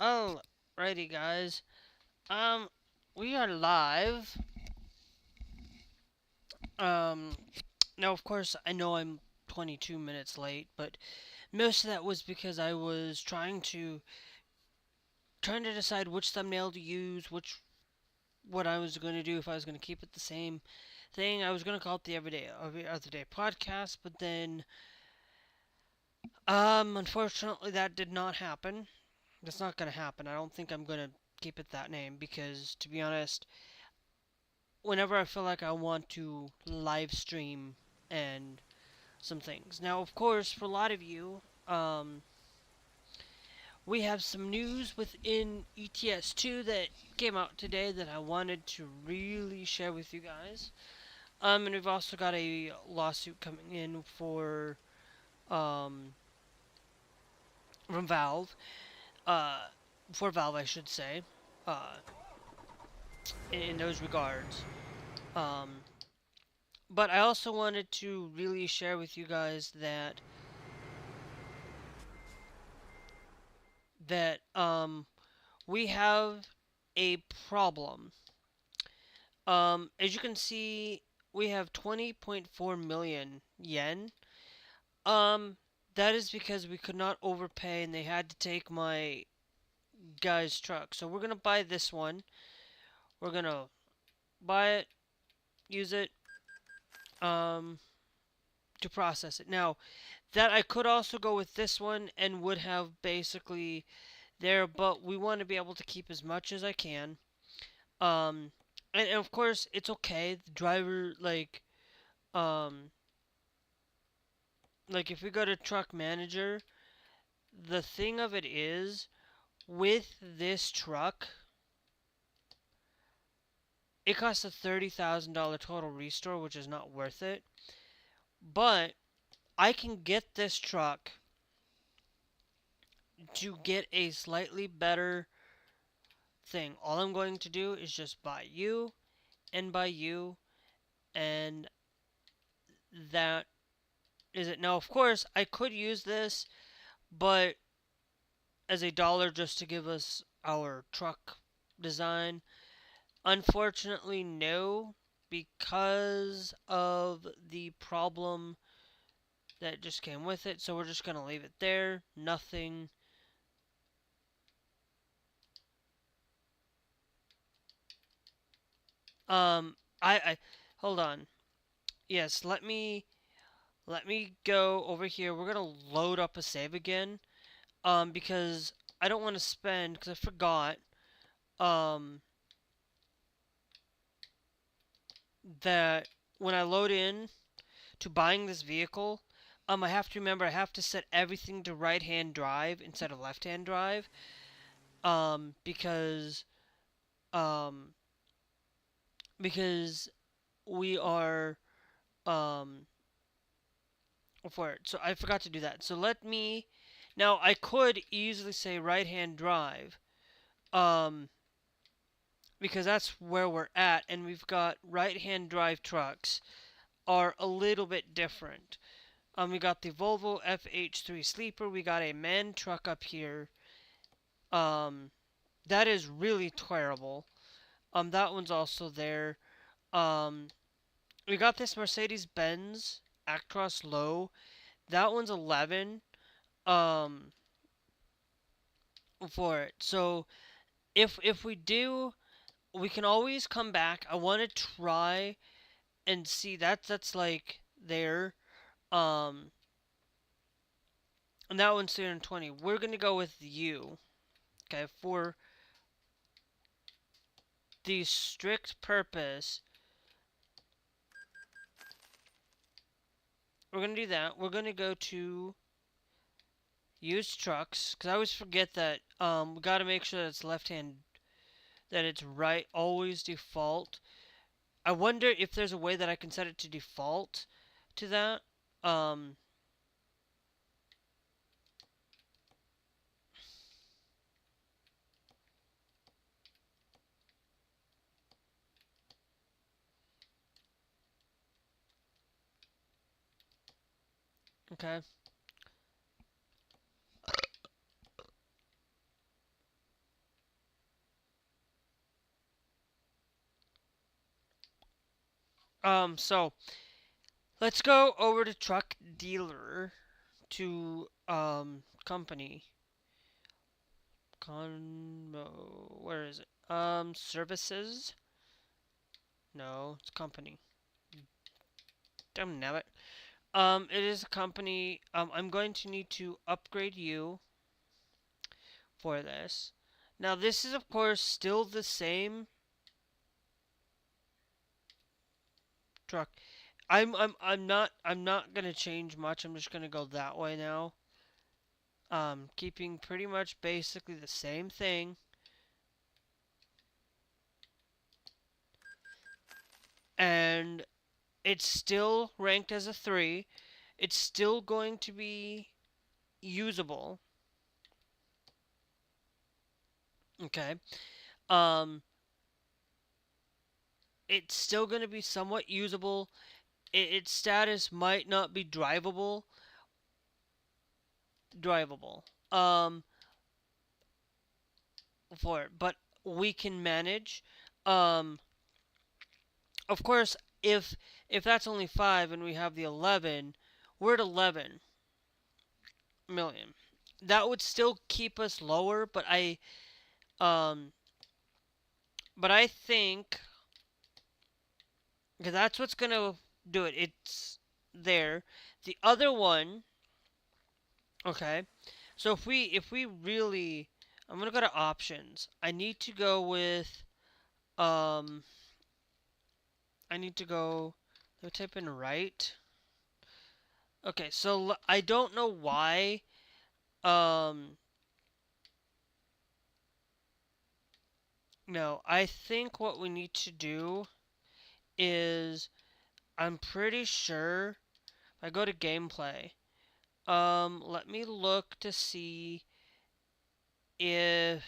Alrighty, guys. Um, we are live. Um, Now of course I know I'm 22 minutes late, but most of that was because I was trying to decide which thumbnail to use, what I was going to do if I was going to keep it the same thing. I was going to call it the every other day podcast, but then unfortunately that did not happen. That's not going to happen. I don't think I'm going to keep it that name because to be honest, whenever I feel like I want to live stream and some things. Now, of course, for a lot of you, we have some news within ETS2 that came out today that I wanted to really share with you guys. And we've also got a lawsuit coming in um, from Valve, uh, for Valve, I should say, uh, in those regards. Um, but I also wanted to really share with you guys that we have a problem. As you can see, we have 20.4 million yen. Um, that is because we could not overpay and they had to take my guy's truck. So we're gonna buy this one. We're gonna buy it, use it, um, to process it. Now, that I could also go with this one and would have basically there, but we want to be able to keep as much as I can. Um, and of course, it's okay. The driver, um, like if we go to truck manager, the thing of it is, with this truck, it costs a $30,000 total restore, which is not worth it. But I can get this truck to get a slightly better thing. All I'm going to do is just buy you and buy you, and that is it. Now, of course, I could use this, but as a dollar just to give us our truck design. Unfortunately, no, because of the problem that just came with it. So we're just going to leave it there. Nothing. I hold on. Yes, let me go over here. We're going to load up a save again. Because I don't want to spend, because I forgot, um, that when I load in to buying this vehicle, I have to remember I have to set everything to right-hand drive instead of left-hand drive, because um, because we are um for it. So I forgot to do that. So let me now I could easily say right-hand drive, um, because that's where we're at, and we've got right-hand drive trucks are a little bit different. We got the Volvo FH3 Sleeper. We got a MAN truck up here. Um, that is really terrible. That one's also there. Um, we got this Mercedes-Benz Actros Low. That one's 11. Um, for it. So if we do, we can always come back. I want to try and see that's like there. Um, and that one's 320. We're gonna go with you. Okay, for the strict purpose, we're gonna do that. We're gonna go to use trucks because I always forget that we got to make sure that it's left hand, that it's right, always default. I wonder if there's a way that I can set it to default to that. Um, okay. So let's go over to truck dealer to company convo. Where is it? Services. No, it's company. Damn nabbit. It is a company. I'm going to need to upgrade you for this. Now, this is of course still the same truck. I'm not gonna change much. I'm just gonna go that way now. Keeping pretty much basically the same thing, and it's still ranked as a 3. It's still going to be usable. Okay. Um, it's still going to be somewhat usable. Its status might not be drivable. Drivable. For it, but we can manage. Um, of course, if that's only 5 and we have the 11, we're at 11 million. That would still keep us lower, um, but I think that's what's gonna do it. It's there. The other one, okay. So if we really, I'm gonna go to options. I need to go with um. I need to go. Let me type in right. Okay, so I don't know why. Um, no, I think what we need to do is I'm pretty sure if I go to gameplay. Let me look to see if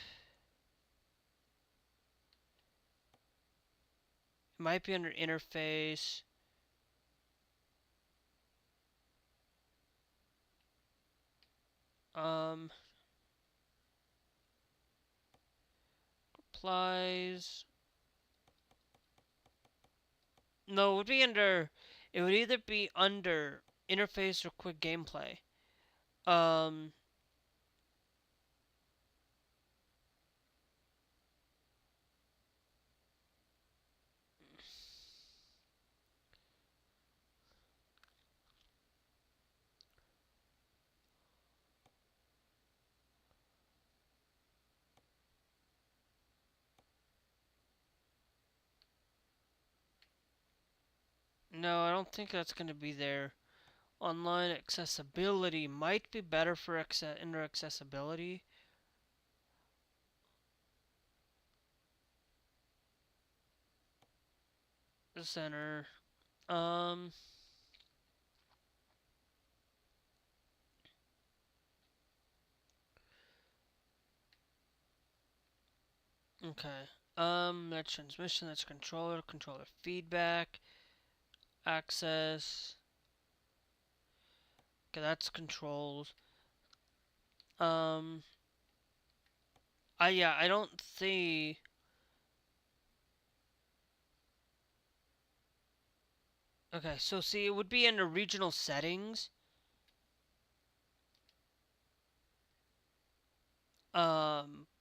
it might be under interface. Um, applies. No, it would be under. It would either be under interface or quick gameplay. Um, no, I don't think that's going to be there. Online accessibility might be better for under accessibility. Center. Um, okay. That's transmission, that's controller, controller feedback, access. Okay, that's controls. Um, yeah, I don't see. Okay, so see, it would be under regional settings.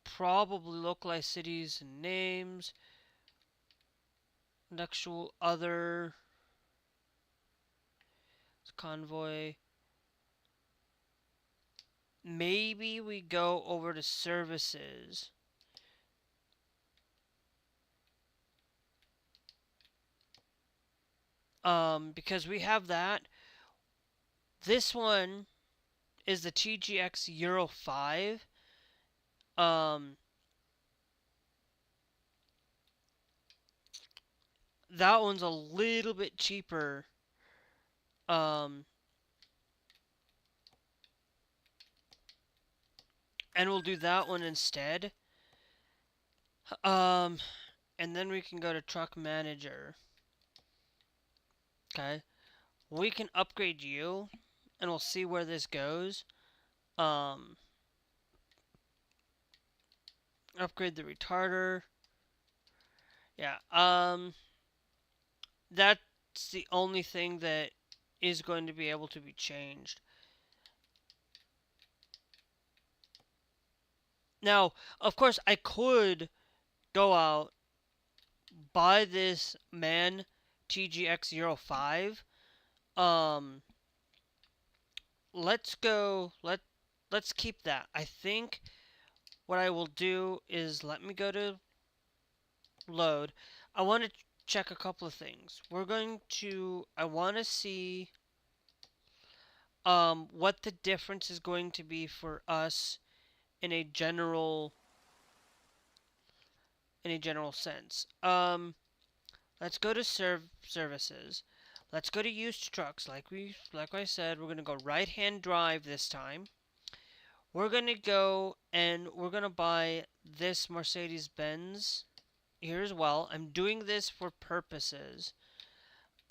Probably localized cities and names. Contextual other. Convoy. Maybe we go over to services. Because we have that. This one is the TGX Euro 5. Um, that one's a little bit cheaper. Um, and we'll do that one instead. Um, and then we can go to truck manager. Okay. We can upgrade you, and we'll see where this goes. Um, upgrade the retarder. Yeah. That That's the only thing that is going to be able to be changed. Now, of course, I could go out, buy this man TGX05. Um, let's go. Let's keep that. I think what I will do is let me go to load. I want to check a couple of things. I want to see what the difference is going to be for us in a general sense. Let's go to services. Let's go to used trucks. Like I said, we're gonna go right-hand drive this time. We're gonna go and we're gonna buy this Mercedes Benz here as well. I'm doing this for purposes.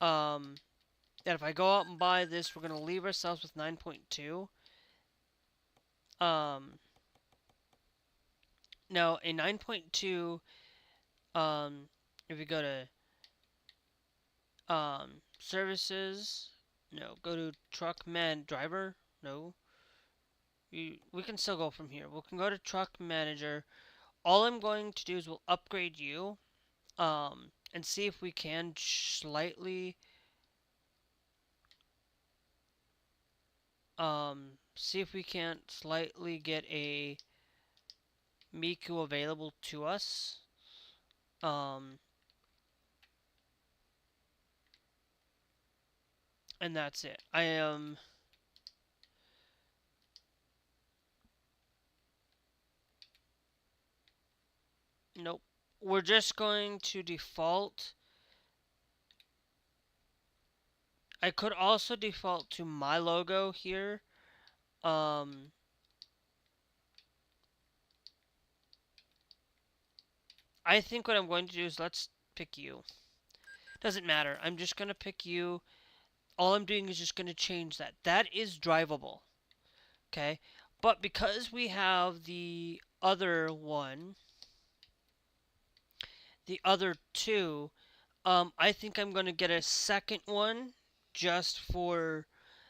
Um, that if I go out and buy this, we're gonna leave ourselves with 9.2. Um, now a 9.2. If you go to services, no, go to truck man driver, no. We can still go from here. We can go to truck manager. All I'm going to do is we'll upgrade you, and see if we can see if we can't slightly get a Miku available to us. Um, and that's it. I am. Nope. We're just going to default. I could also default to my logo here. Um, I think what I'm going to do is let's pick you. Doesn't matter. I'm just going to pick you. All I'm doing is just going to change that. That is drivable. Okay? But because we have the other two, I think I'm going to get a second one just for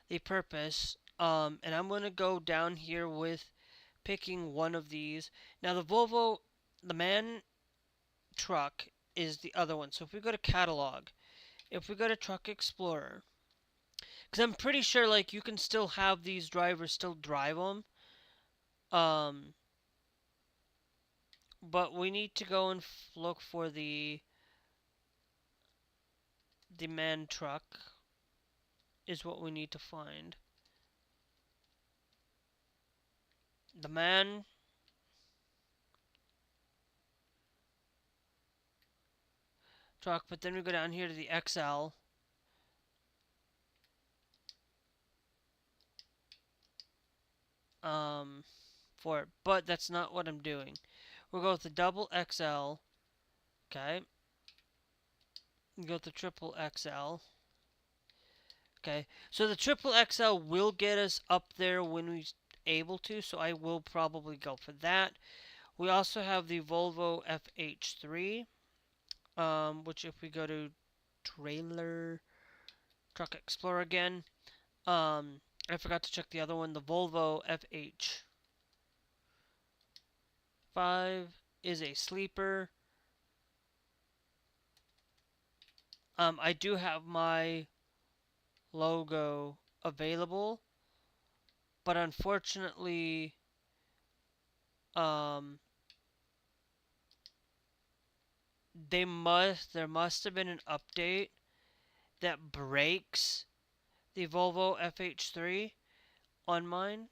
the purpose. And I'm going to go down here with picking one of these. Now the man truck is the other one. So if we go to catalog, if we go to truck explorer, because I'm pretty sure like you can still have these drivers still drive them. Um, but we need to go and look for the man truck is what we need to find. The man truck, but then we go down here to the XL. Um, for it, but that's not what I'm doing. We'll go with the double XL. Okay. Go with the triple XL. Okay. So the triple XL will get us up there when we able to, so I will probably go for that. We also have the Volvo FH3, which if we go to trailer truck explorer again, I forgot to check the other one. The Volvo FH5 is a sleeper. I do have my logo available, but unfortunately, um, there must have been an update that breaks the Volvo FH3 on mine.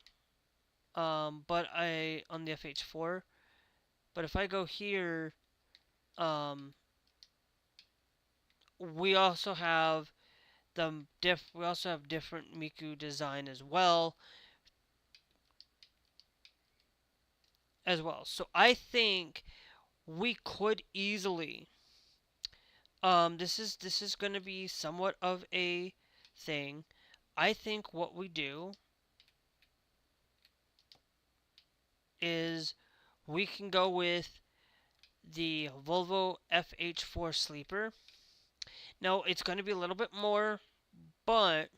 But on the FH4. But if I go here, um, we also have we also have different Miku design as well. So I think we could easily. This is going to be somewhat of a thing. I think what we do is we can go with the Volvo FH4 Sleeper. Now it's going to be a little bit more, but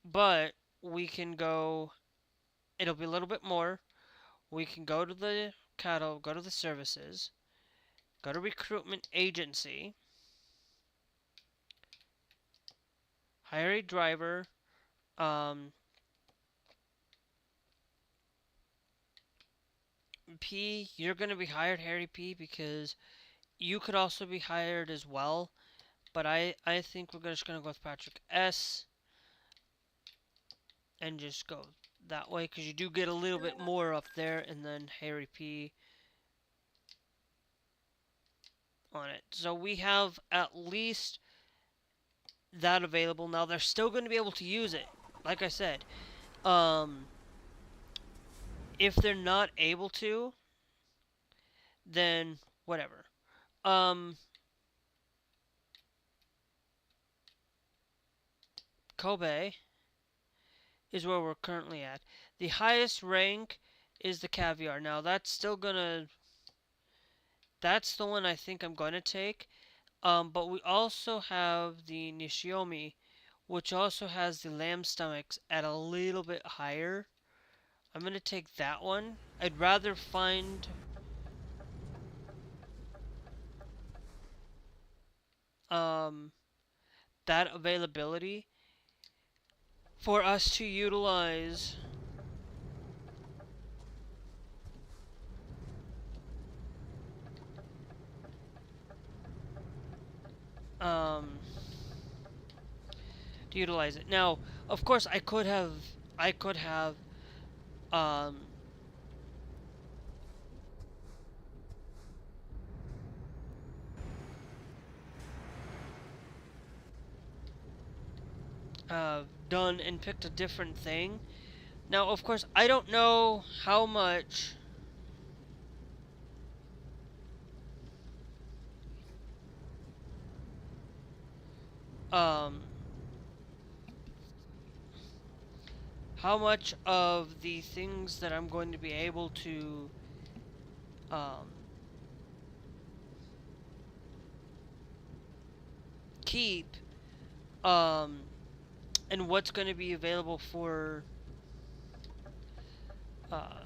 but we can go. It'll be a little bit more. We can go to the cattle, go to the services, go to recruitment agency, hire a driver. Um, P, you're going to be hired, Harry P, because you could also be hired as well. But I think we're just going to go with Patrick S and just go that way because you do get a little bit more up there, and then Harry P on it. So we have at least that available. Now they're still going to be able to use it. Like I said, um, if they're not able to, then whatever. Um, Kobe is where we're currently at. The highest rank is the caviar. Now that's still gonna. That's the one I think I'm gonna take. But we also have the Nishiomi, which also has the lamb stomachs at a little bit higher. I'm gonna take that one. I'd rather find um, that availability for us to utilize um, it. Now, of course, I could have um, done and picked a different thing. Now, of course, I don't know how much um, of the things that I'm going to be able to um, keep um, and what's going to be available for uh,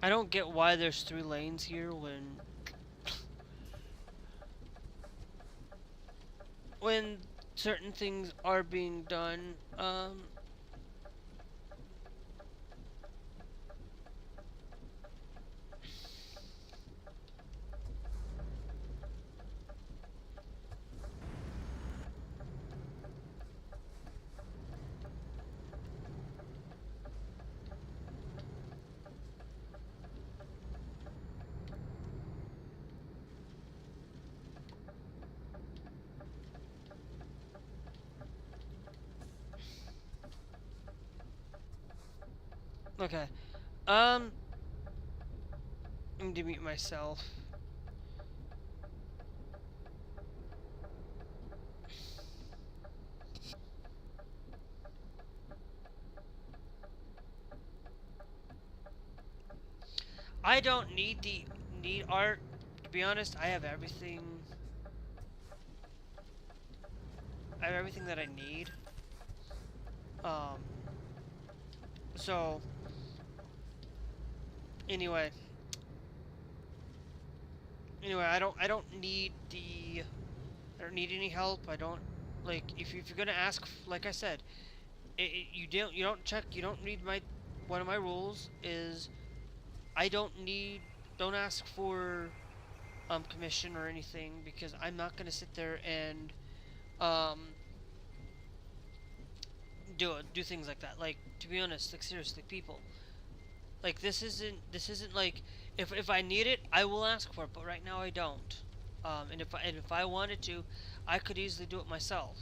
I don't get why there's 3 lanes here when certain things are being done. Okay. Um, I'm gonna mute myself. I don't need art. To be honest, I have everything. I have everything that I need. Um. So anyway, I don't need the. I don't need any help. I don't like if you're gonna ask. Like I said, you don't check. You don't read my one of my rules is I don't ask for commission or anything because I'm not gonna sit there and um do things like that. Like to be honest, like seriously, people, like this isn't like if I need it, I will ask for it, but right now I don't. And if I wanted to, I could easily do it myself.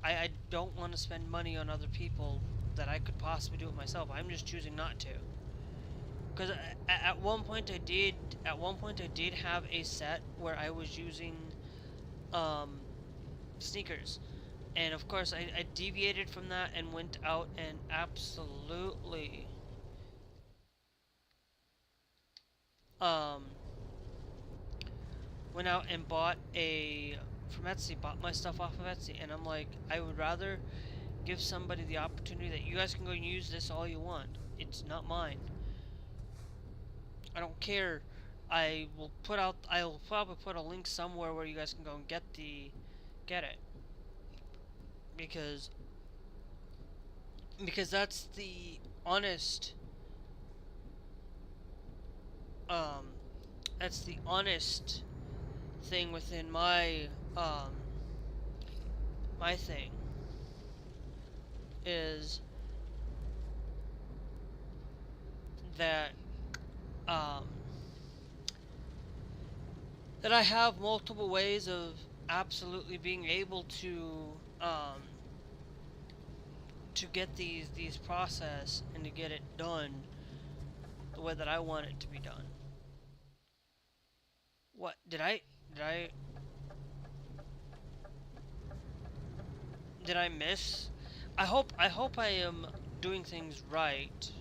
I don't want to spend money on other people that I could possibly do it myself. I'm just choosing not to. Because at one point I did. At one point I did have a set where I was using um, sneakers, and of course I deviated from that and went out and absolutely um, went out and bought a from Etsy, bought my stuff off of Etsy, and I'm like, I would rather give somebody the opportunity that you guys can go and use this all you want. It's not mine. I don't care. I'll probably put a link somewhere where you guys can go and get it because that's the honest um that's the honest thing within um my thing is that um that I have multiple ways of absolutely being able um to get these process and to get it done the way that I want it to be done. What did I did I miss? I hope I am doing things right.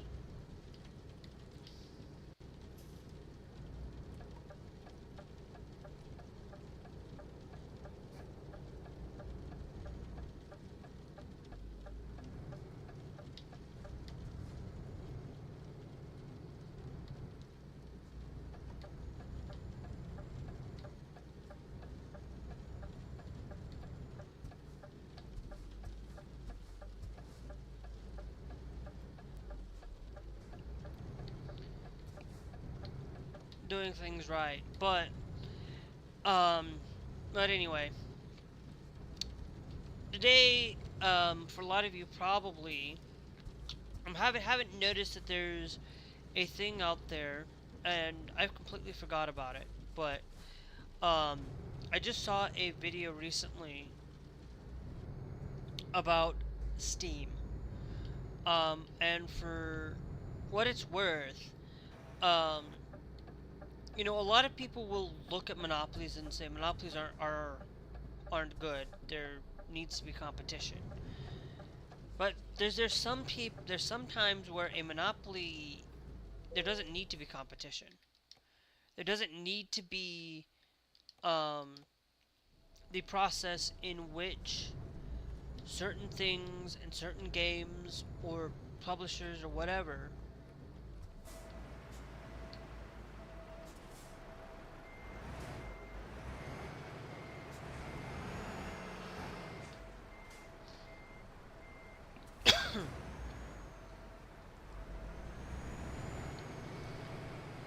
Doing things right. Um but anyway, today for a lot of you probably haven't noticed that there's a thing out there and I've completely forgot about it. But um I just saw a video recently about Steam. And for what it's worth, um a lot of people will look at monopolies and say monopolies aren't good. There needs to be competition. But there's some times where a monopoly there doesn't need to be competition. There doesn't need to be um, the process in which certain things and certain games or publishers or whatever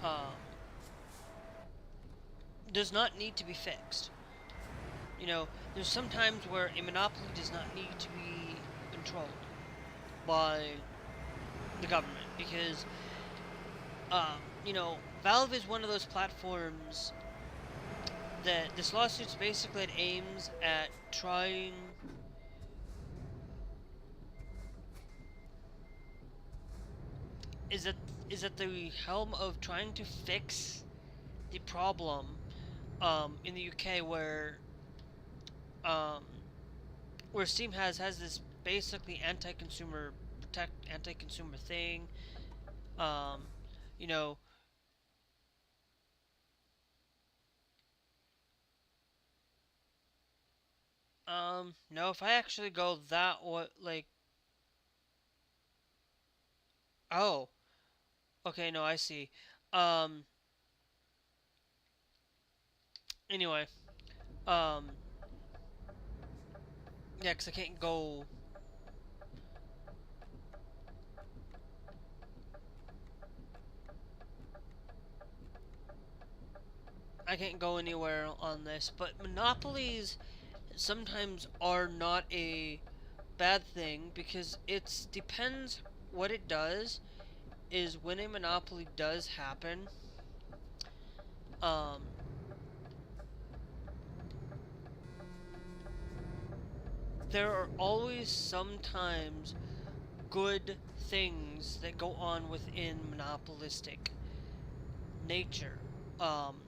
um, does not need to be fixed. There's some times where a monopoly does not need to be controlled by the government because, um, Valve is one of those platforms that this lawsuit's basically aims at trying is at the helm of trying to fix the problem in the UK um, where Steam has this basically anti-consumer thing. Um, you know, no, if I actually go that way, like, oh, okay, no, I see. Um, anyway, um, yeah, 'cause I can't go anywhere on this, but monopolies sometimes are not a bad thing because it depends what it does is when a monopoly does happen, um, there are always sometimes good things that go on within monopolistic nature, um,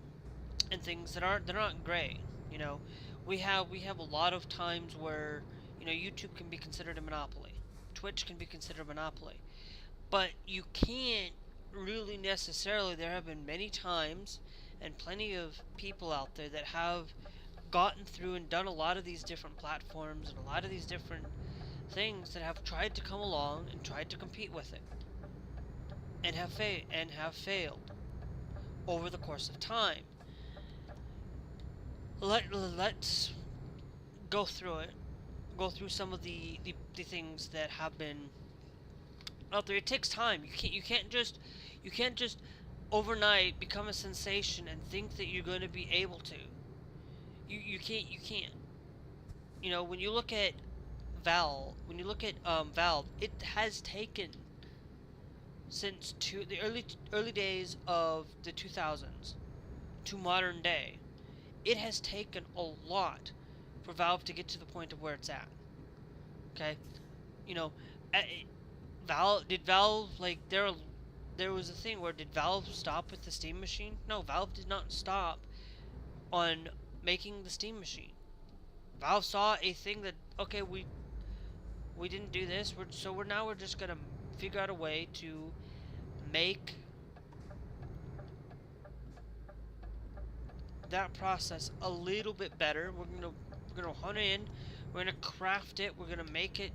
and things they're not great. You know, we have a lot of times where YouTube can be considered a monopoly, Twitch can be considered a monopoly, but you can't really necessarily. There have been many times and plenty of people out there that have gotten through and done a lot of these different platforms and a lot of these different things that have tried to come along and tried to compete with it and have failed over the course of time. Let's go through it. Go through some of the things that have been out there. It takes time. You can't just overnight become a sensation and think that you're going to be able to. You can't. You know, when you look at Valve, it has taken since the early days of the 2000s to modern day. It has taken a lot for Valve to get to the point of where it's at. Okay, you know, Valve like there was a thing where did Valve stop with the Steam machine? No, Valve did not stop on making the Steam machine. Valve saw a thing that, okay, we didn't do this, we're just gonna figure out a way to make that process a little bit better. We're gonna hone in, we're gonna craft it, we're gonna make it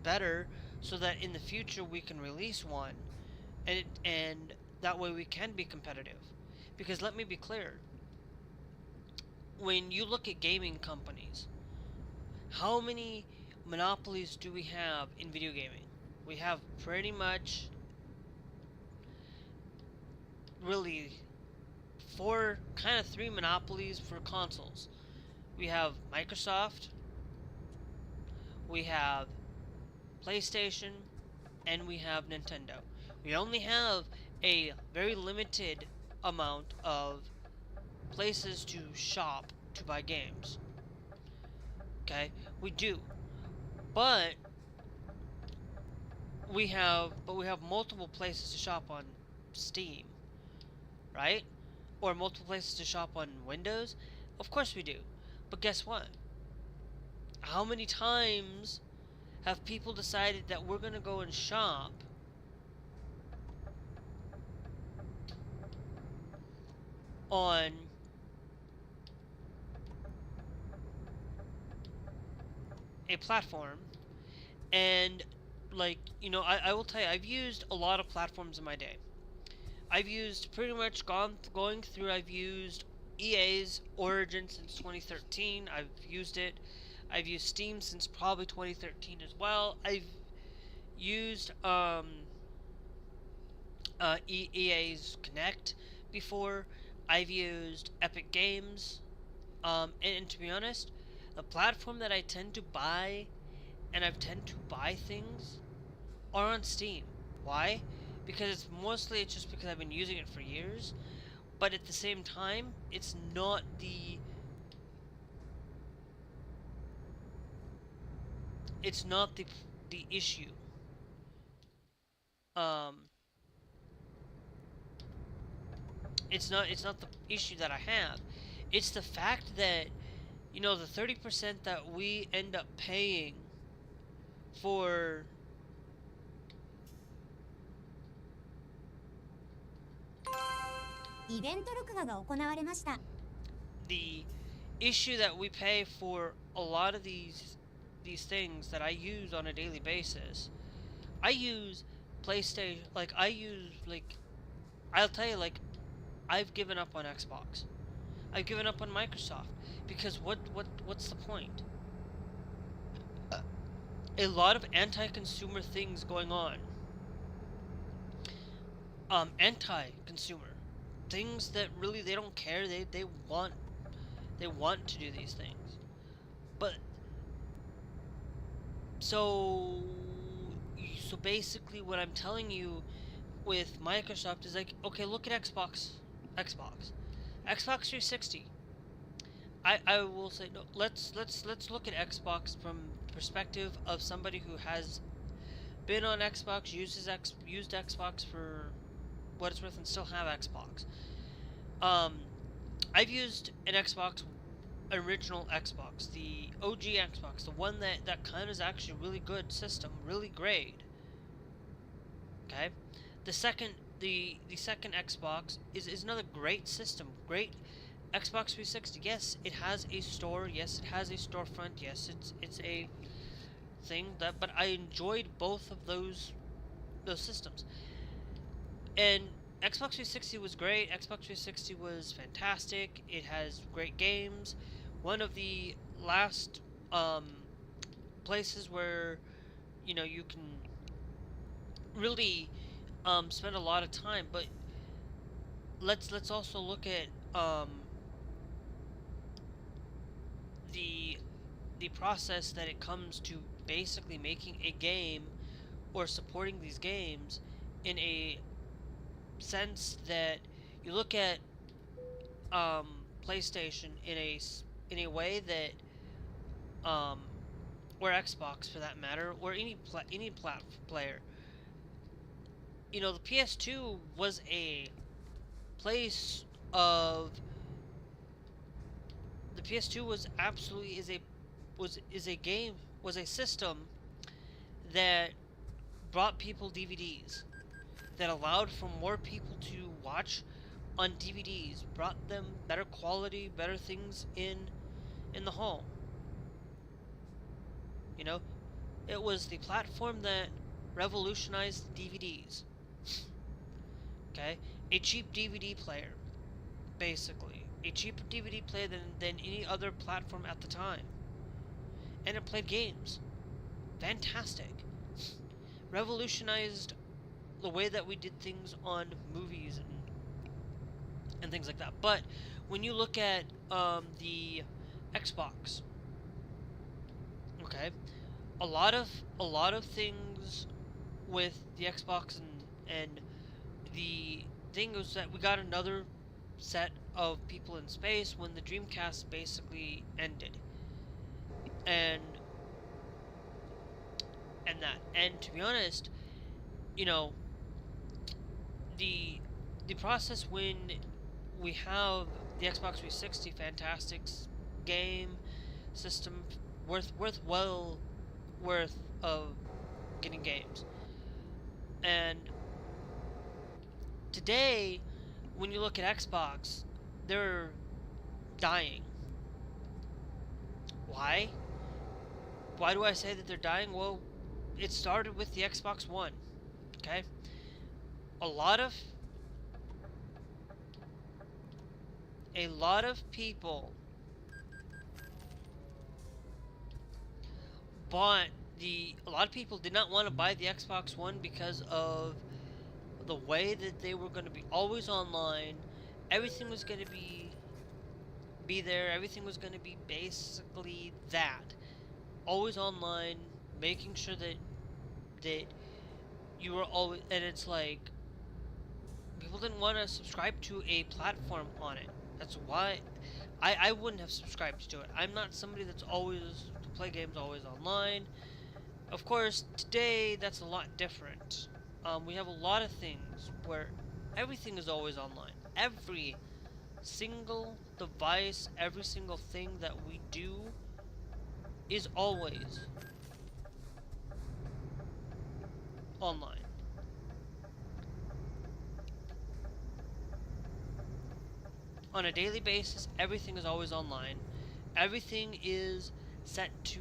better so that in the future we can release one, and that way we can be competitive. Because let me be clear, when you look at gaming companies, how many monopolies do we have in video gaming? We have pretty much really three monopolies for consoles. We have Microsoft, we have PlayStation, and we have Nintendo. We only have a very limited amount of places to shop to buy games. Okay, we do, but we have multiple places to shop on Steam, right? Or multiple places to shop on Windows. Of course we do, but guess what? How many times have people decided that we're gonna go and shop on a platform, and like, you know, I will tell you, I've used a lot of platforms in my day. I've used pretty much going through. I've used EA's Origin since 2013. I've used it. I've used Steam since probably 2013 as well. I've used EA's Connect before. I've used Epic Games. And to be honest, the platform that I tend to buy, and I've tend to buy things, are on Steam. Why? Because it's just because I've been using it for years, but at the same time, it's not the issue. Um, it's not the issue that I have. It's the fact that, you know, the 30% that we end up paying for the issue that we pay for a lot of these things that I use on a daily basis. I use PlayStation, I'll tell you, like, I've given up on Xbox. I've given up on Microsoft because what's the point? A lot of anti-consumer things going on. Anti-consumer things that really they don't care. They want to do these things. But so basically what I'm telling you with Microsoft is like, okay, look at Xbox 360. I will say, no, let's look at Xbox from the perspective of somebody who has been on Xbox, used Xbox for what it's worth, and still have Xbox. I've used an original Xbox, the OG Xbox, the one that kind of is actually a really good system, really great. Okay, the second the second Xbox is another great system. Great Xbox 360. Yes, it has a store. Yes, it has a storefront. Yes, it's a thing that. But I enjoyed both of those systems. And Xbox 360 was great. Xbox 360 was fantastic. It has great games. One of the last um, places where you can really spend a lot of time. But let's also look at the the process that it comes to basically making a game or supporting these games in a sense that you look at PlayStation in a way that or Xbox for that matter, or any player. The PS2 was a place of the PS2 was absolutely is a game was a system that brought people DVDs, that allowed for more people to watch on DVDs, brought them better quality, better things in the home. You know, it was the platform that revolutionized DVDs. Okay, a cheap DVD player, basically a cheaper DVD player than any other platform at the time, and it played games. Fantastic. Revolutionized the way that we did things on movies and things like that. But when you look at the Xbox, okay, a lot of things with the Xbox and the thing was that we got another set of people in space when the Dreamcast basically ended, and and to be honest, you know, the the process when we have the Xbox 360, fantastic game system, worth of getting games. And today, when you look at Xbox, they're dying. Why? Why do I say that they're dying? Well, it started with the Xbox One. Okay, a lot of people bought a lot of people did not want to buy the Xbox One because of the way that they were going to be always online. Everything was going to be there. Everything was going to be basically that. Always online, making sure that you were always, and it's like people didn't want to subscribe to a platform on it. That's why I wouldn't have subscribed to it. I'm not somebody that's always to play games always online. Of course, today that's a lot different. We have a lot of things where everything is always online. Every single device, every single thing that we do is always online. On a daily basis, everything is always online. Everything is set to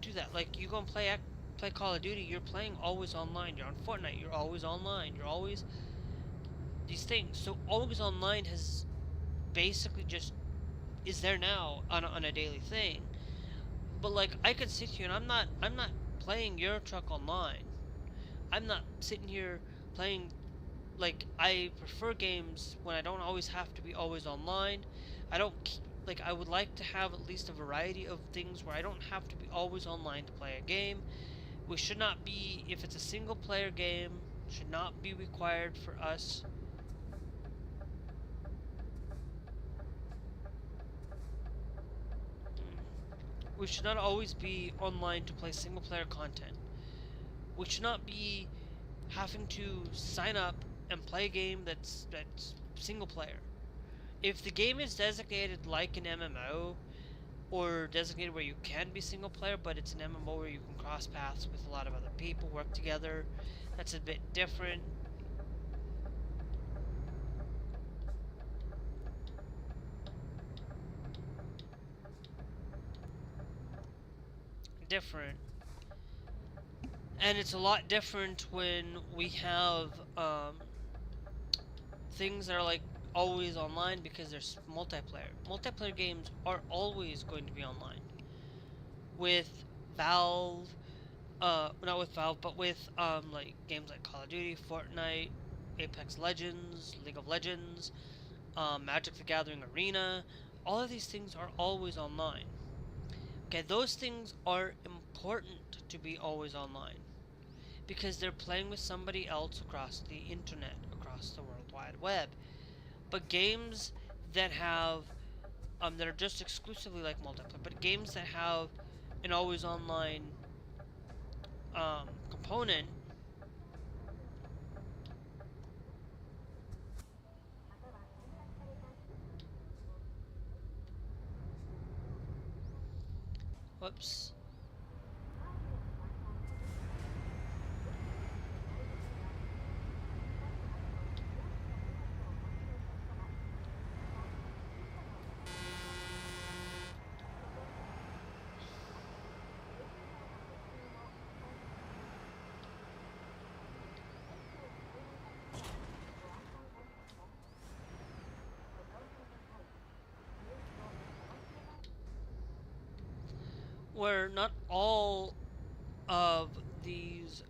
do that. Like you go and play Call of Duty, you're playing always online. You're on Fortnite, you're always online. You're always these things. So always online has basically just is there now on a daily thing. But like I could sit here and I'm not playing Euro Truck online. I'm not sitting here playing. Like I prefer games when I don't always have to be always online. I don't like I would like to have at least a variety of things where I don't have to be always online to play a game. We should not be, if it's a single player game, should not be required for us we should not always be online to play single player content. We should not be having to sign up and play a game that's single player. If the game is designated like an MMO or designated where you can be single player, but it's an MMO where you can cross paths with a lot of other people, work together, that's a bit different. different. And it's a lot different when we have things that are like always online because there's multiplayer. Multiplayer games are always going to be online. With Valve, not with Valve, but with like games like Call of Duty, Fortnite, Apex Legends, League of Legends, Magic the Gathering Arena, all of these things are always online. Okay, those things are important to be always online because they're playing with somebody else across the internet, across the World Wide Web. But games that have that are just exclusively like multiplayer, but games that have an always online component. Whoops. Where not all of these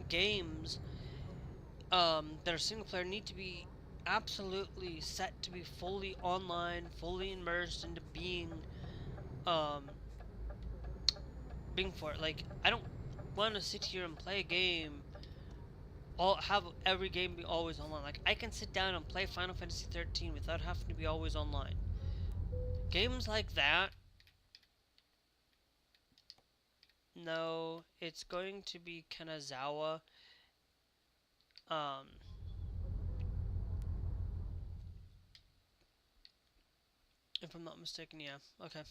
games that are single player need to be absolutely set to be fully online, fully immersed into um, being for it. Like I don't want to sit here and play a game. All have every game be always online. Like I can sit down and play Final Fantasy 13 without having to be always online. Games like that, no, it's going to be Kanazawa. Um, if I'm not mistaken, yeah. Okay.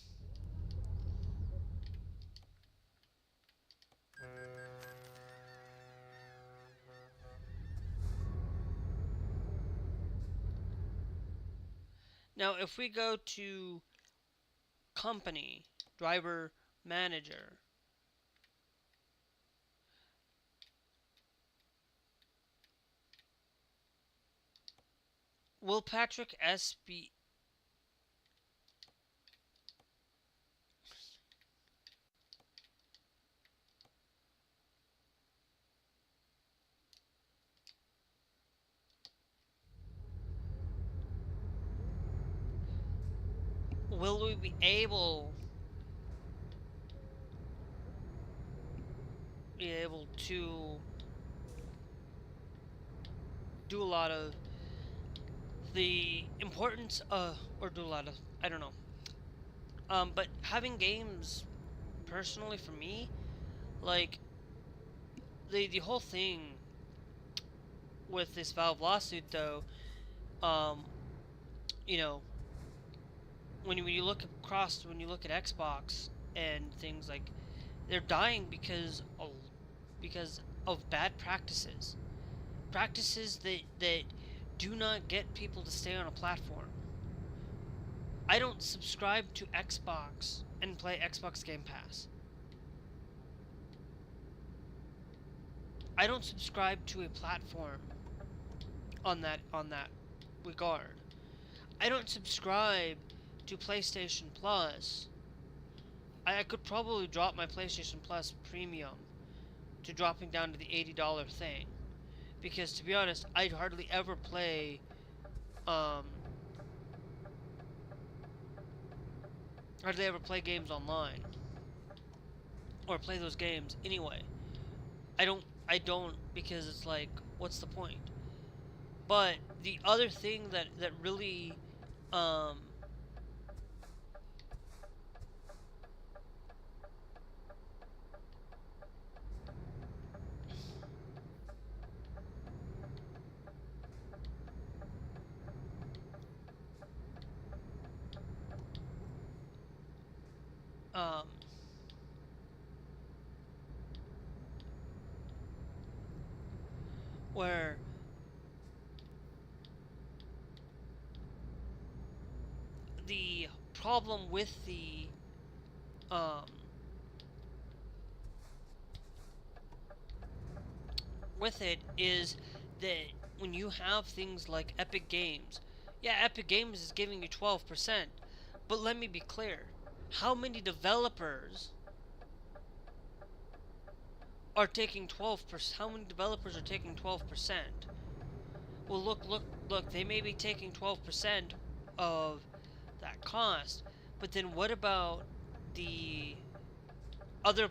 Now, if we go to company, driver, manager, will Patrick S. be. Will we be able to do a lot of the importance or do a lot of I don't know. But having games personally for me, like the whole thing with this Valve lawsuit though, um, you know, when you look across when you look at Xbox and things like they're dying because of bad practices. Practices that do not get people to stay on a platform. I don't subscribe to Xbox and play Xbox Game Pass. I don't subscribe to a platform on that regard. I don't subscribe to PlayStation Plus. I could probably drop my PlayStation Plus premium to dropping down to the $80 thing. Because to be honest, I'd hardly ever play um games online or play those games anyway. I don't because it's like what's the point? But the other thing that really um um where the problem with the um with it is that when you have things like Epic Games, yeah, Epic Games is giving you 12%, but let me be clear. How many developers are taking 12%? How many developers are taking 12%? Well, look, they may be taking 12% of that cost, but then what about the other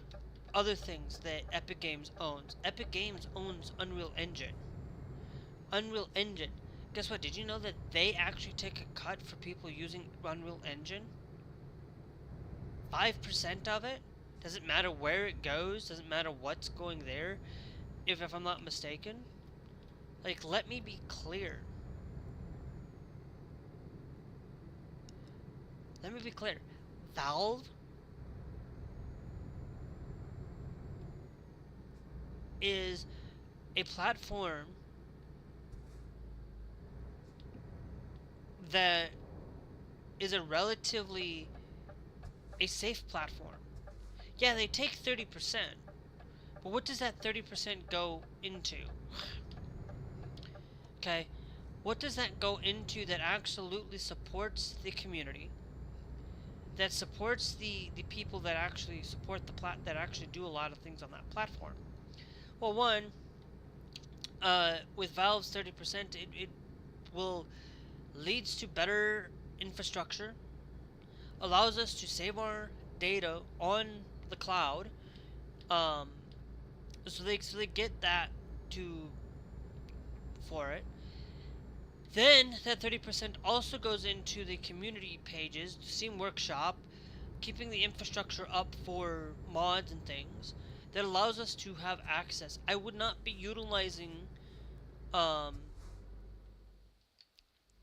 other things that Epic Games owns? Epic Games owns Unreal Engine. Unreal Engine. Guess what? Did you know that they actually take a cut for people using Unreal Engine? 5% of it? Doesn't matter where it goes, doesn't matter what's going there, if I'm not mistaken. Like, let me be clear. Let me be clear. Valve is a platform that is a safe platform. Yeah, they take 30%, but what does that 30% go into? Okay, what does that go into that absolutely supports the community? That supports the people that actually support that actually do a lot of things on that platform. Well, one, with Valve's 30%, it will leads to better infrastructure, allows us to save our data on the cloud. Um, so they get that to for it. Then that 30% also goes into the community pages, Steam Workshop, keeping the infrastructure up for mods and things that allows us to have access. I would not be utilizing um,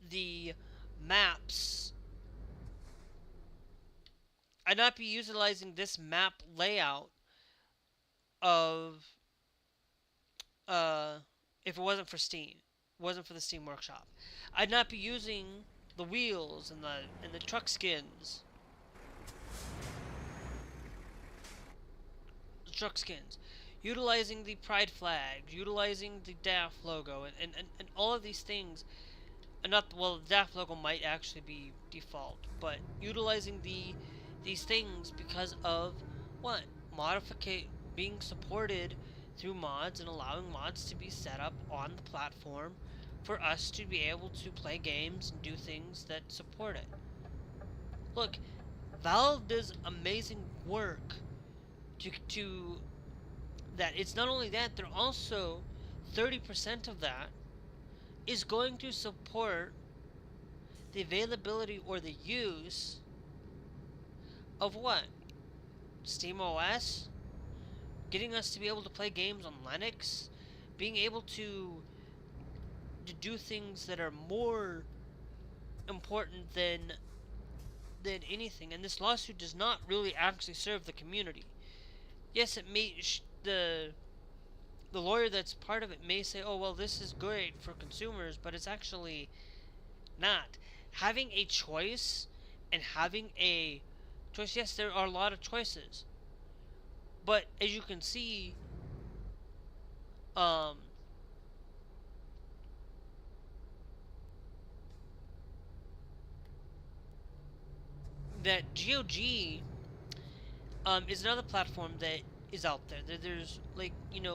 the maps. I'd not be utilizing this map layout of uh, if it wasn't for Steam, wasn't for the Steam Workshop. I'd not be using the wheels and the truck skins, utilizing the pride flags, utilizing the DAF logo, and all of these things. And not well, the DAF logo might actually be default, but utilizing these things because of what modificate being supported through mods and allowing mods to be set up on the platform for us to be able to play games and do things that support it. Look, Valve does amazing work to that. It's not only that, they're also 30% of that is going to support the availability or the use of what? SteamOS, getting us to be able to play games on Linux, being able to do things that are more important than anything. And this lawsuit does not really actually serve the community. Yes, it may the lawyer that's part of it may say, "Oh, well, this is great for consumers," but it's actually not. Having a choice and having a choice, yes, there are a lot of choices. But as you can see, um, that GOG is another platform that is out there. There's like in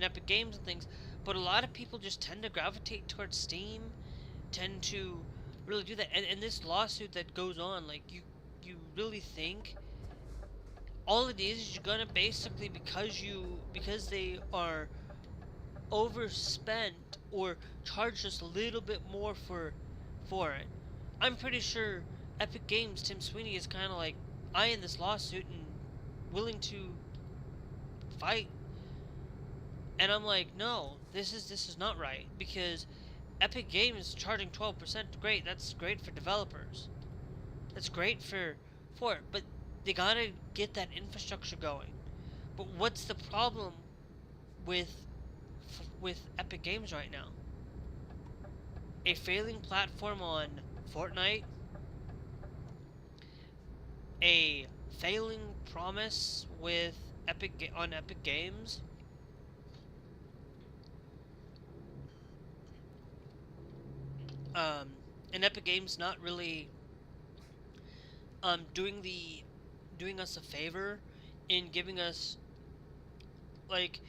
Epic Games and things, but a lot of people just tend to gravitate towards Steam, tend to really do that. And this lawsuit that goes on, like you really think all it is you're gonna basically because they are overspent or charge us a little bit more for it. I'm pretty sure Epic Games Tim Sweeney is kind of like eyeing this lawsuit and willing to fight. And I'm like, no, this is not right because Epic Games charging 12%. Great, that's great for developers. That's great for it, but they gotta get that infrastructure going. But what's the problem with with Epic Games right now? A failing platform on Fortnite, a failing promise with Epic Games, Um, and Epic Games not really doing us a favor in giving us, like,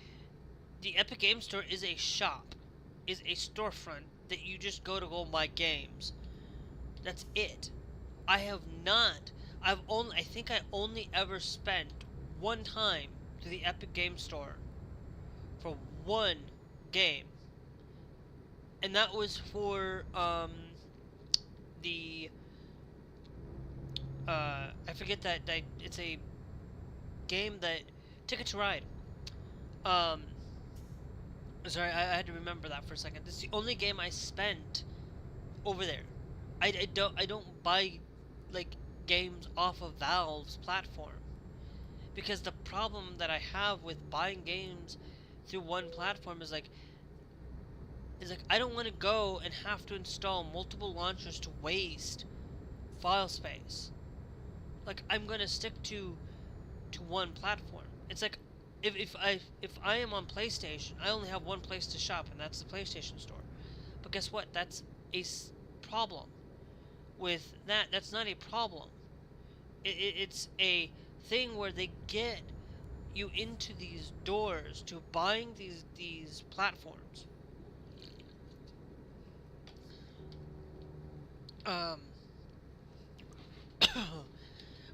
the Epic Game Store is a shop, is a storefront that you just go buy games. That's it. I have not. I think I only ever spent one time to the Epic Game Store for one game, and that was for the I forget that it's a game that Ticket to Ride. Um, sorry, I had to remember that for a second. This is the only game I spent over there. I don't buy like games off of Valve's platform, because the problem that I have with buying games through one platform is like I don't want to go and have to install multiple launchers to waste file space. Like, I'm gonna stick to one platform. It's like, if I am on PlayStation, I only have one place to shop, and that's the PlayStation Store. But guess what? That's a problem. With that, that's not a problem. It's a thing where they get you into these doors to buying these platforms. Um,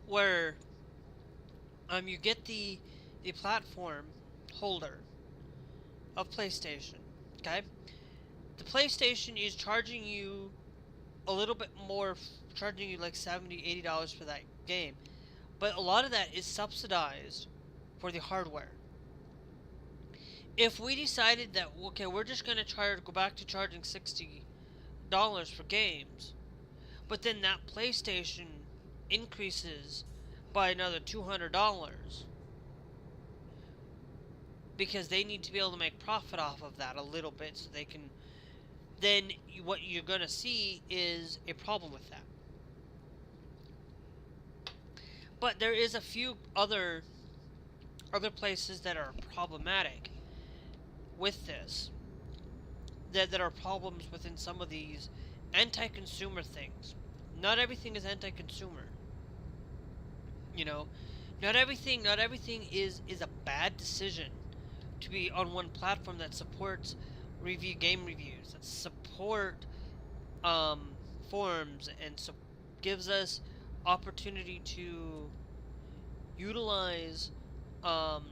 where you get the platform holder of PlayStation. Okay, the PlayStation is charging you a little bit more, charging you like $70-$80 for that game, but a lot of that is subsidized for the hardware. If we decided that, okay, we're just gonna try to go back to charging $60 for games, but then that PlayStation increases by another $200 because they need to be able to make profit off of that a little bit, so they can, then what you're going to see is a problem with that. But there is a few other places that are problematic with this, that are problems within some of these anti-consumer things. Not everything is anti-consumer. You know, not everything is a bad decision to be on one platform that supports game reviews, that support forums, and gives us opportunity to utilize um,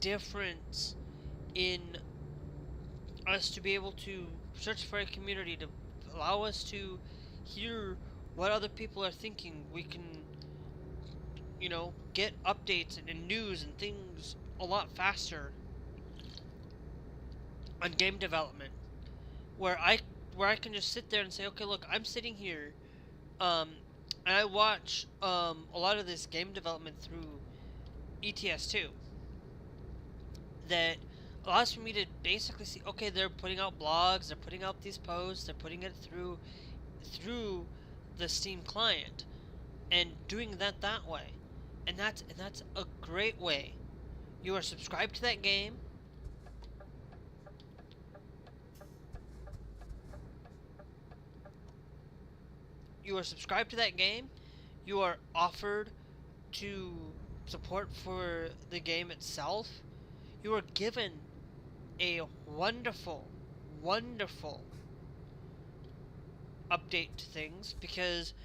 difference in us to be able to search for a community, to allow us to hear what other people are thinking. We can, get updates and news and things a lot faster on game development, where I can just sit there and say, okay, look, I'm sitting here, um, and I watch a lot of this game development through ETS2, that allows for me to basically see, okay, they're putting out blogs, they're putting out these posts, they're putting it through the Steam client, and doing that way, and that's a great way. You are subscribed to that game. You are subscribed to that game. You are offered to support for the game itself. You are given a wonderful, wonderful update to things because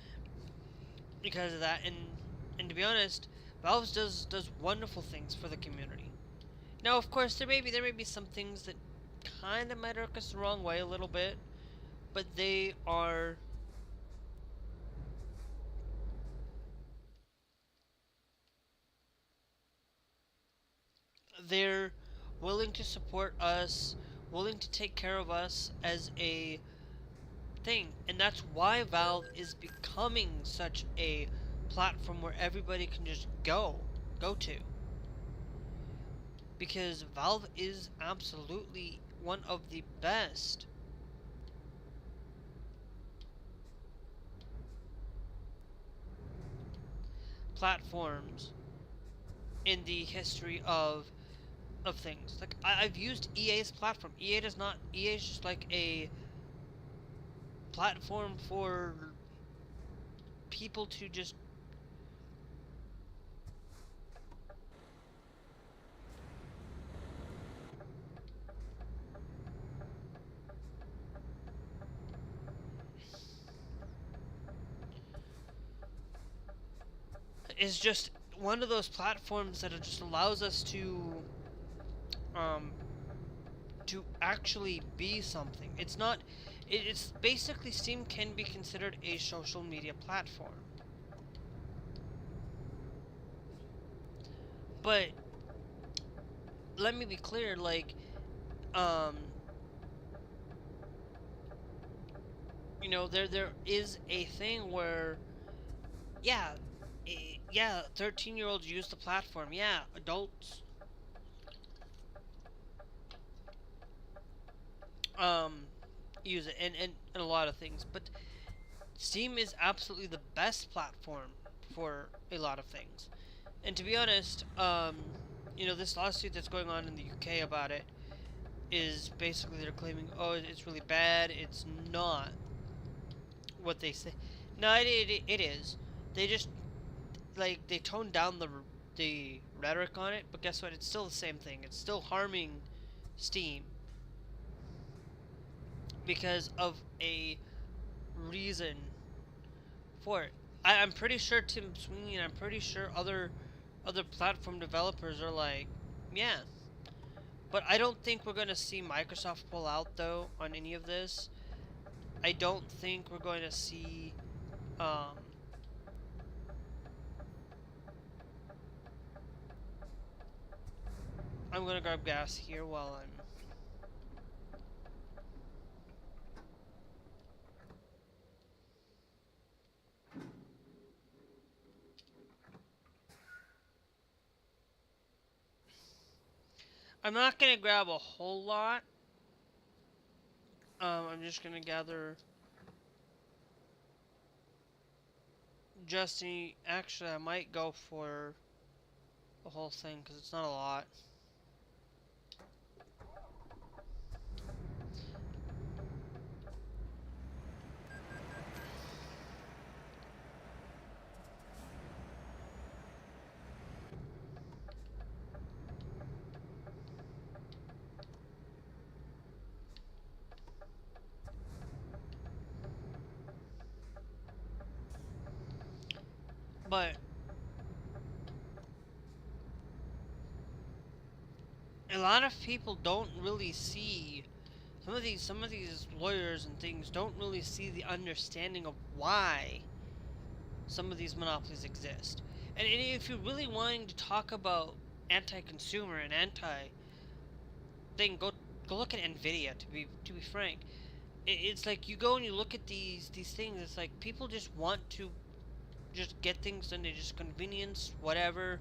of that. And to be honest, Valve does wonderful things for the community. Now, of course, there may be some things that kind of might irk us the wrong way a little bit, but they're willing to support us, willing to take care of us as a thing. And that's why Valve is becoming such a platform where everybody can just go to. Because Valve is absolutely one of the best platforms in the history of things. Like, I've used EA's platform. EA is just like platform for people to just is just one of those platforms that just allows us um to actually be something. It's not it's basically Steam can be considered a social media platform. But let me be clear, like um there is a thing where yeah, yeah, 13-year-olds use the platform. Yeah, adults um use it and a lot of things, but Steam is absolutely the best platform for a lot of things. And to be honest, this lawsuit that's going on in the UK about it is basically they're claiming, oh, it's really bad. It's not what they say. No, it is. They just like they toned down the rhetoric on it, but guess what? It's still the same thing. It's still harming Steam because of a reason for it. I'm pretty sure Tim Sweeney and I'm pretty sure other platform developers are like, yeah. But I don't think we're gonna see Microsoft pull out though on any of this. I don't think we're going to see. Um, I'm gonna grab gas here while I'm. I'm not gonna grab a whole lot. I'm just gonna gather Actually, I might go for the whole thing because it's not a lot. But a lot of people don't really see some of these lawyers and things don't really see the understanding of why some of these monopolies exist. And if you're really wanting to talk about anti-consumer and anti-thing, go look at Nvidia. To be frank, it's like you go and you look at these things. It's like people just want to just get things done. They just convenience whatever.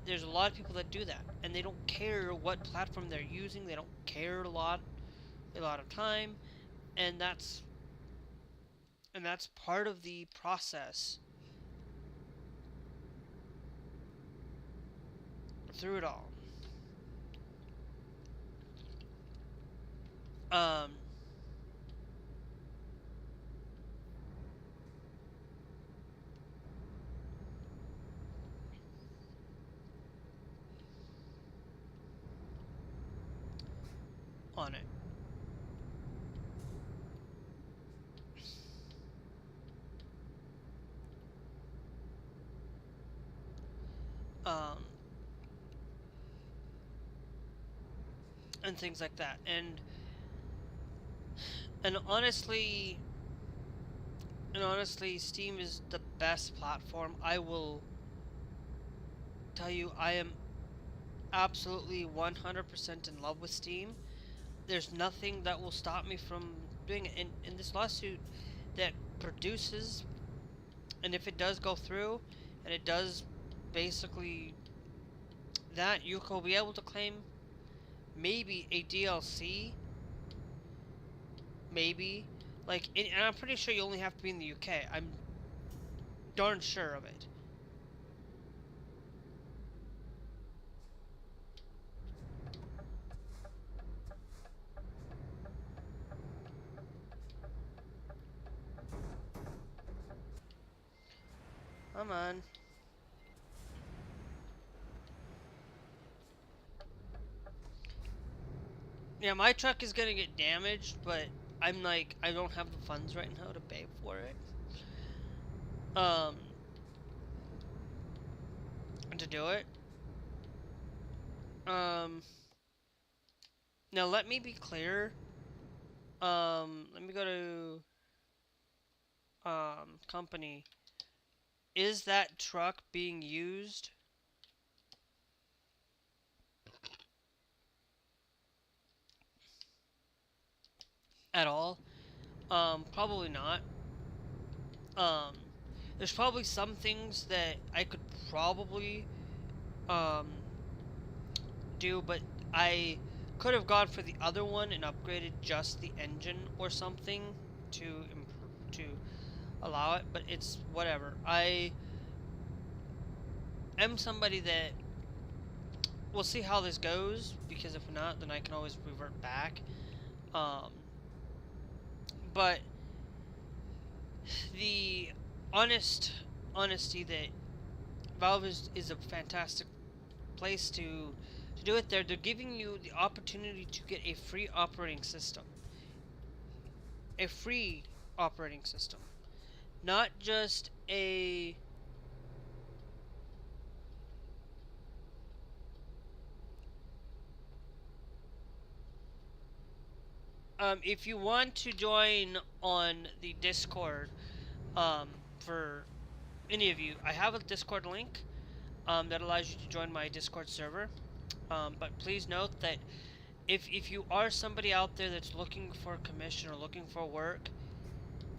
There's a lot of people that do that, and they don't care what platform they're using. They don't care a lot of time, and that's part of the process through it all. Um, on it. Um, and things like that. And honestly, Steam is the best platform. I will tell you, I am absolutely 100% in love with Steam. There's nothing that will stop me from doing it. In this lawsuit that produces, and if it does go through, and it does basically that, you will be able to claim maybe a DLC, maybe. And I'm pretty sure you only have to be in the UK. I'm darn sure of it. Come on. Yeah, my truck is gonna get damaged, but I'm like, I don't have the funds right now to pay for it. Um, to do it. Um, Now let me be clear. Let me go to company. Is that truck being used at all? Probably not. Um, there's probably some things that I could probably um do, but I could have gone for the other one and upgraded just the engine or something to to allow it. But it's whatever. I am somebody that we'll see how this goes, because if not, then I can always revert back. Um, but the honesty that Valve is a fantastic place to do it. They're giving you the opportunity to get a free operating system, a free operating system, not just a if you want to join on the Discord, um, for any of you, I have a Discord link that allows you to join my Discord server. But please note that if you are somebody out there that's looking for a commission or looking for work,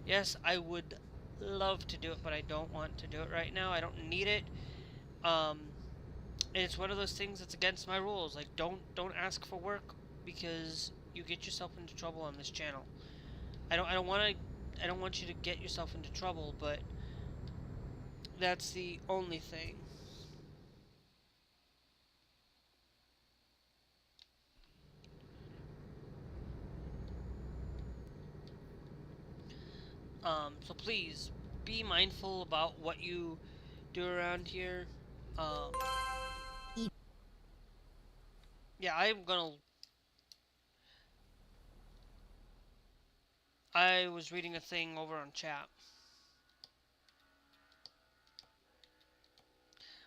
yes, I would love to do it, but I don't want to do it right now. I don't need it. Um, and it's one of those things that's against my rules. Like, don't ask for work because you get yourself into trouble on this channel. I don't want you to get yourself into trouble, but that's the only thing. So please be mindful about what you do around here. Um, yeah, I was reading a thing over on chat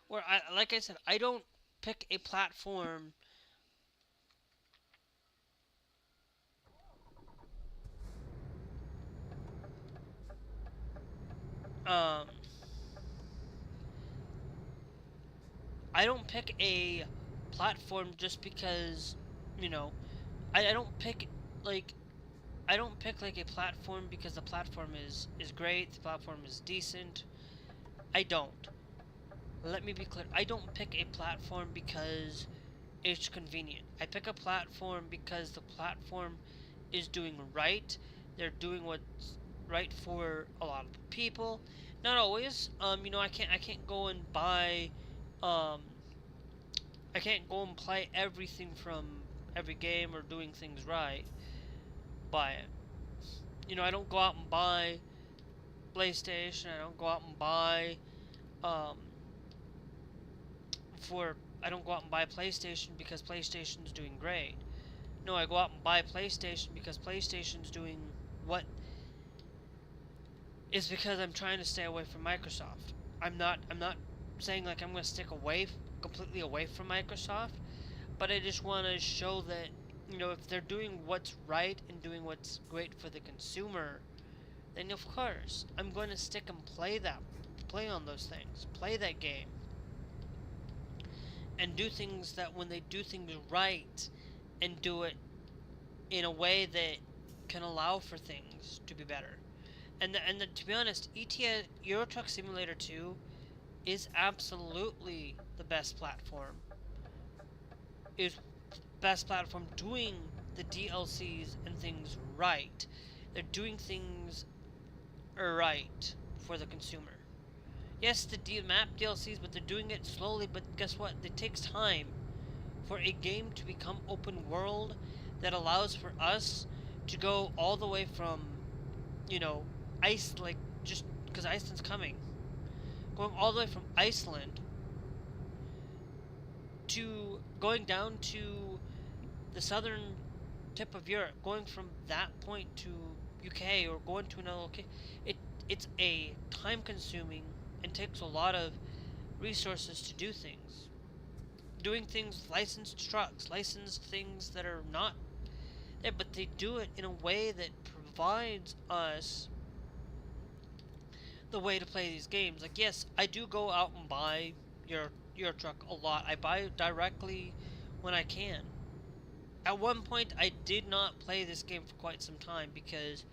where like I said, I don't pick a platform. Um, I don't pick a platform just because, you know, I don't pick like I don't pick like a platform because the platform is great, the platform is decent. I don't. Let me be clear. I don't pick a platform because it's convenient. I pick a platform because the platform is doing right. They're doing what's right for a lot of people. Not always. I can't go and buy um I can't go and play everything from every game or doing things right. But I don't go out and buy PlayStation. I don't go out and buy um for I don't go out and buy PlayStation because PlayStation's doing great. No, I go out and buy PlayStation because PlayStation's doing what is because I'm trying to stay away from Microsoft. I'm not saying like I'm going to stick away completely away from Microsoft, but I just want to show that if they're doing what's right and doing what's great for the consumer, then of course I'm going to stick and play on those things, play that game, and do things that when they do things right and do it in a way that can allow for things to be better. To be honest, ETS Euro Truck Simulator 2 is absolutely the best platform. Is best platform doing the DLCs and things right. They're doing things right for the consumer. Yes, the map DLCs, but they're doing it slowly. But guess what? It takes time for a game to become open world that allows for us to go all the way from, ice, like, just because Iceland's coming. going all the way from Iceland to going down to the southern tip of Europe, going from that point to UK or going to another location. It's a time consuming and takes a lot of resources to do things. Doing things with licensed trucks, licensed things that are not there, but they do it in a way that provides us the way to play these games. Like, yes, I do go out and buy your truck a lot. I buy it directly when I can. At one point, I did not play this game for quite some time because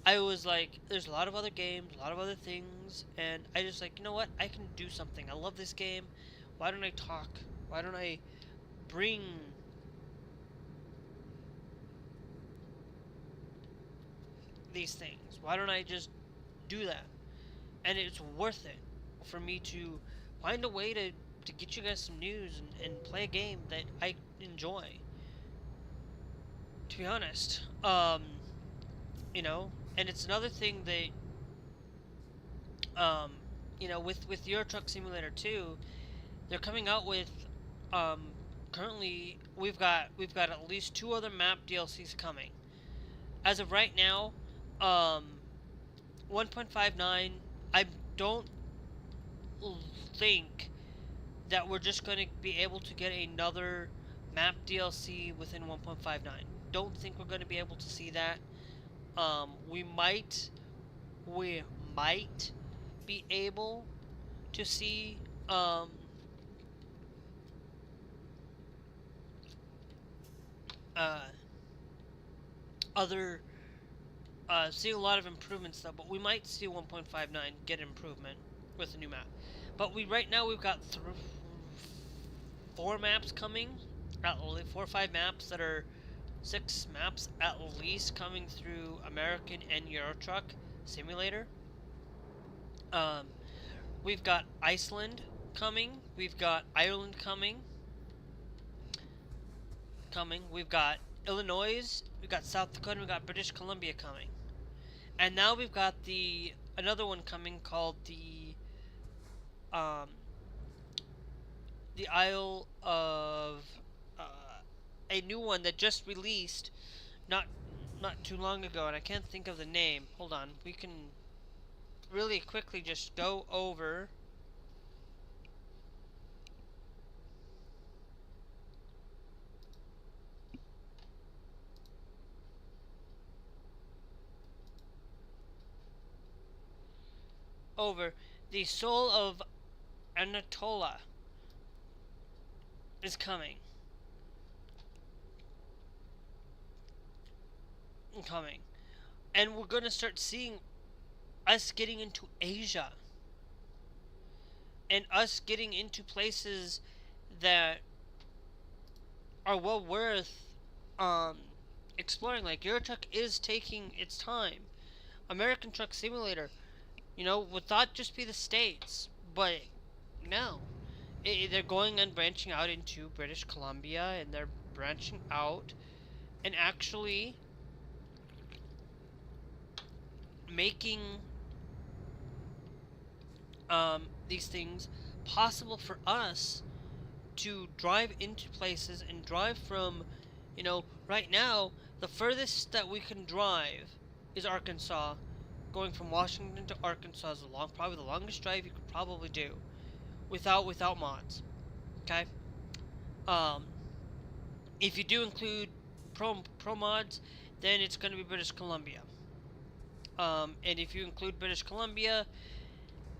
I was like, there's a lot of other games, a lot of other things, and I just like, you know what? I can do something. I love this game. Why don't I talk? Why don't I bring these things? Why don't I just do that? And it's worth it for me to find a way to get you guys some news and play a game that I enjoy. To be honest, you know, and it's another thing that, with Euro Truck Simulator 2, they're coming out with, currently we've got at least 2 other map DLCs coming. As of right now, 1.59, I don't think that we're just going to be able to get another map DLC within 1.59. Don't think we're going to be able to see that. We might be able to see other see a lot of improvements though, but we might see 1.59 get improvement with a new map. But right now we've got 4 maps coming, at least 4 or 5 maps that are 6 maps at least coming through American and Euro Truck Simulator. We've got Iceland coming. We've got Ireland coming. We've got Illinois. We've got South Dakota. We've got British Columbia coming. And now we've got another one coming called the Isle of a new one that just released not too long ago, and I can't think of the name. Hold on, we can really quickly just go over the Soul of Anatolia is coming. And we're going to start seeing us getting into Asia. And us getting into places that are well worth exploring. Like, Euro Truck is taking its time. American Truck Simulator, would not just be the States, but no. They're going and branching out into British Columbia, and they're branching out and actually making these things possible for us to drive into places and drive from, right now, the furthest that we can drive is Arkansas. Going from Washington to Arkansas is probably the longest drive you could probably do without mods. Okay? If you do include pro mods, then it's going to be British Columbia. And if you include British Columbia,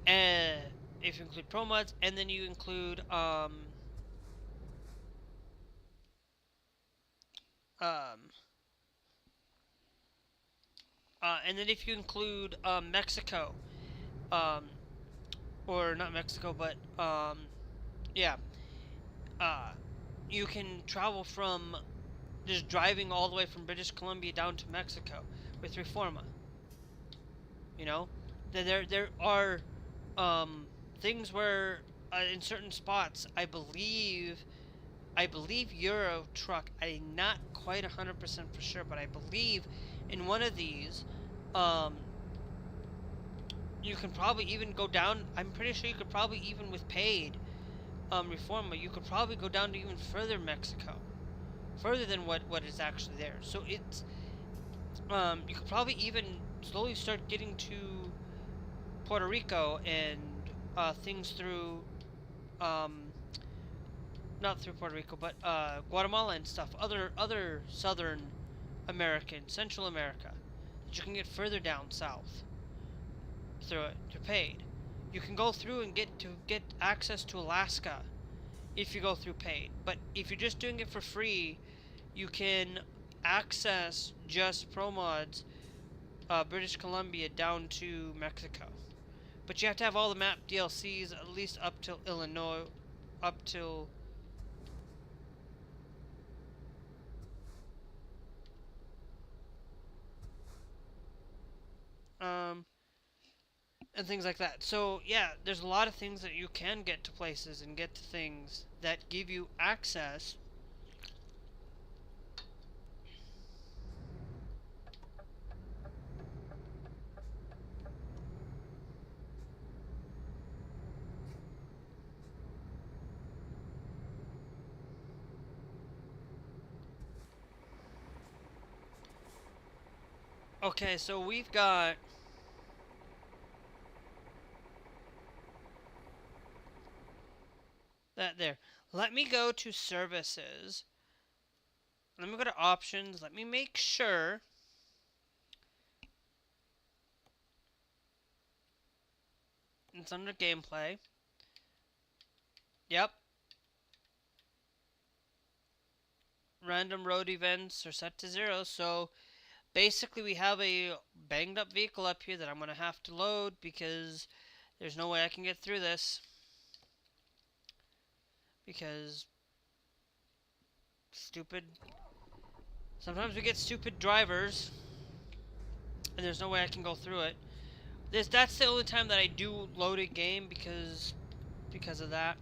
if you include pro mods, and then you include and then if you include Mexico, or not Mexico, but yeah, you can travel from just driving all the way from British Columbia down to Mexico with Reforma. There are things where in certain spots, I believe Euro Truck, I'm not quite 100% for sure, but I believe in one of these, You can probably even go down. I'm pretty sure you could probably even with paid reform, you could probably go down to even further Mexico, further than what is actually there. So it's you could probably even slowly start getting to Puerto Rico and things through um, not through Puerto Rico, but Guatemala and stuff. Other Southern American, Central America, that you can get further down south through it. You're paid. You can go through and get access to Alaska if you go through paid. But if you're just doing it for free, you can access just pro mods British Columbia down to Mexico. But you have to have all the map DLCs at least up till Illinois, up till um, and things like that. So yeah, there's a lot of things that you can get to places and get to things that give you access. Okay, so we've got that there. Let me go to services. Let me go to options. Let me make sure it's under gameplay. Yep. Random road events are set to 0. So basically we have a banged up vehicle up here that I'm going to have to load because there's no way I can get through this. Because stupid. Sometimes we get stupid drivers and there's no way I can go through it. That's the only time that I do load a game because of that.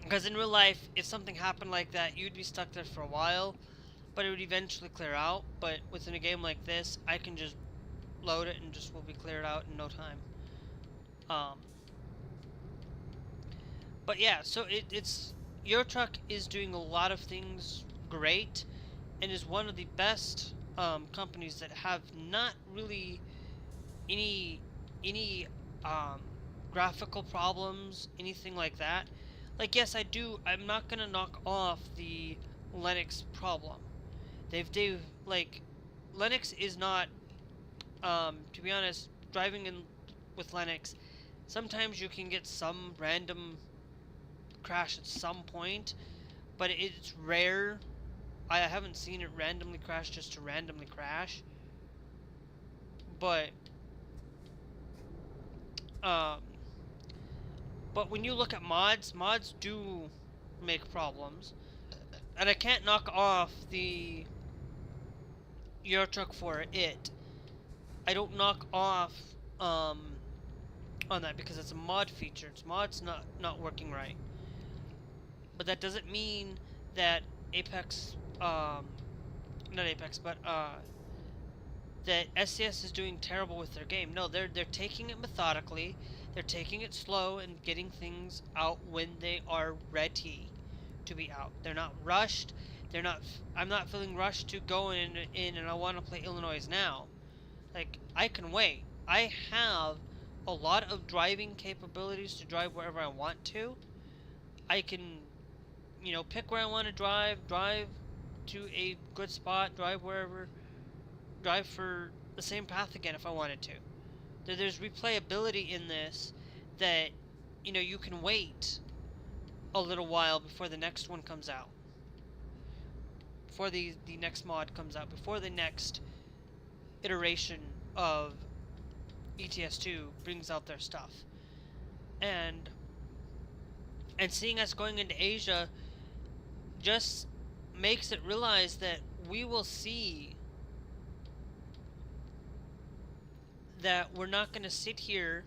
Because in real life, if something happened like that, you'd be stuck there for a while, but it would eventually clear out. But within a game like this, I can just load it and just will be cleared out in no time. Um, but yeah, so it's your truck is doing a lot of things great, and is one of the best companies that have not really any any graphical problems, anything like that. Like yes, I'm not gonna knock off the Linux problem. They've like Linux is not to be honest, driving in with Linux, sometimes you can get some random crash at some point, but it's rare. I haven't seen it randomly crash just to randomly crash. But um but when you look at mods do make problems. And I can't knock off the Euro Truck for it. I don't knock off on that because it's a mod feature. It's mod's not working right. But that doesn't mean that Apex not Apex, but that SCS is doing terrible with their game. No, they're taking it methodically. They're taking it slow and getting things out when they are ready to be out. They're not rushed. They're not. I'm not feeling rushed to go in and I want to play Illinois now. Like I can wait. I have a lot of driving capabilities to drive wherever I want to. I can, pick where I want to drive to a good spot, drive wherever, drive for the same path again if I wanted to. There's replayability in this that, you can wait a little while before the next one comes out. Before the next mod comes out. Before the next iteration of ETS2 brings out their stuff. And seeing us going into Asia just makes it realize that we will see that we're not going to sit here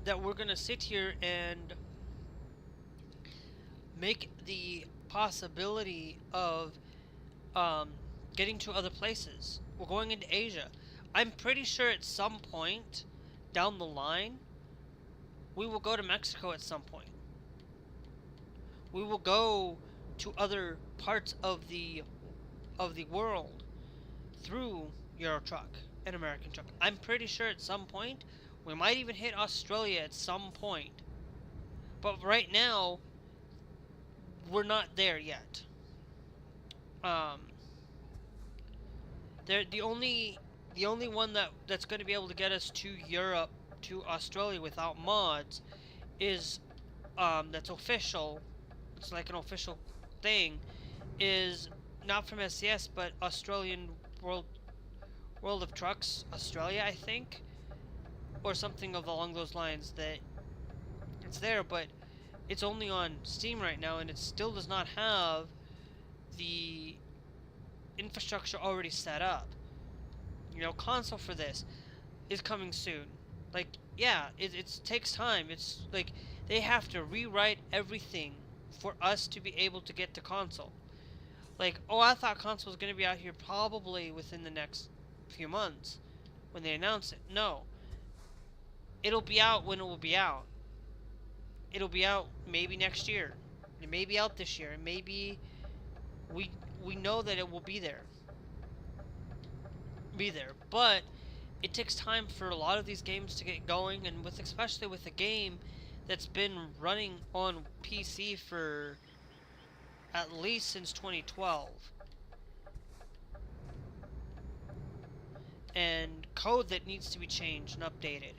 that we're going to sit here and make the possibility of um, getting to other places. We're going into Asia. I'm pretty sure at some point down the line, we will go to Mexico at some point. We will go to other parts of the world through Euro Truck and American Truck. I'm pretty sure at some point we might even hit Australia at some point. But right now, we're not there yet. Um, the only one that's going to be able to get us to Europe to Australia without mods is that's official. It's like an official thing. Is not from SCS but Australian World of Trucks Australia, I think, or something of along those lines. That it's there, but it's only on Steam right now, and it still does not have the infrastructure already set up. Console for this is coming soon. Like, yeah, it takes time. It's like they have to rewrite everything for us to be able to get to console. Like, oh, I thought console was going to be out here probably within the next few months when they announce it. No. It'll be out when it will be out. It'll be out maybe next year. It may be out this year. Maybe we we know that it will be there. But it takes time for a lot of these games to get going, and especially with a game that's been running on PC for at least since 2012, and code that needs to be changed and updated.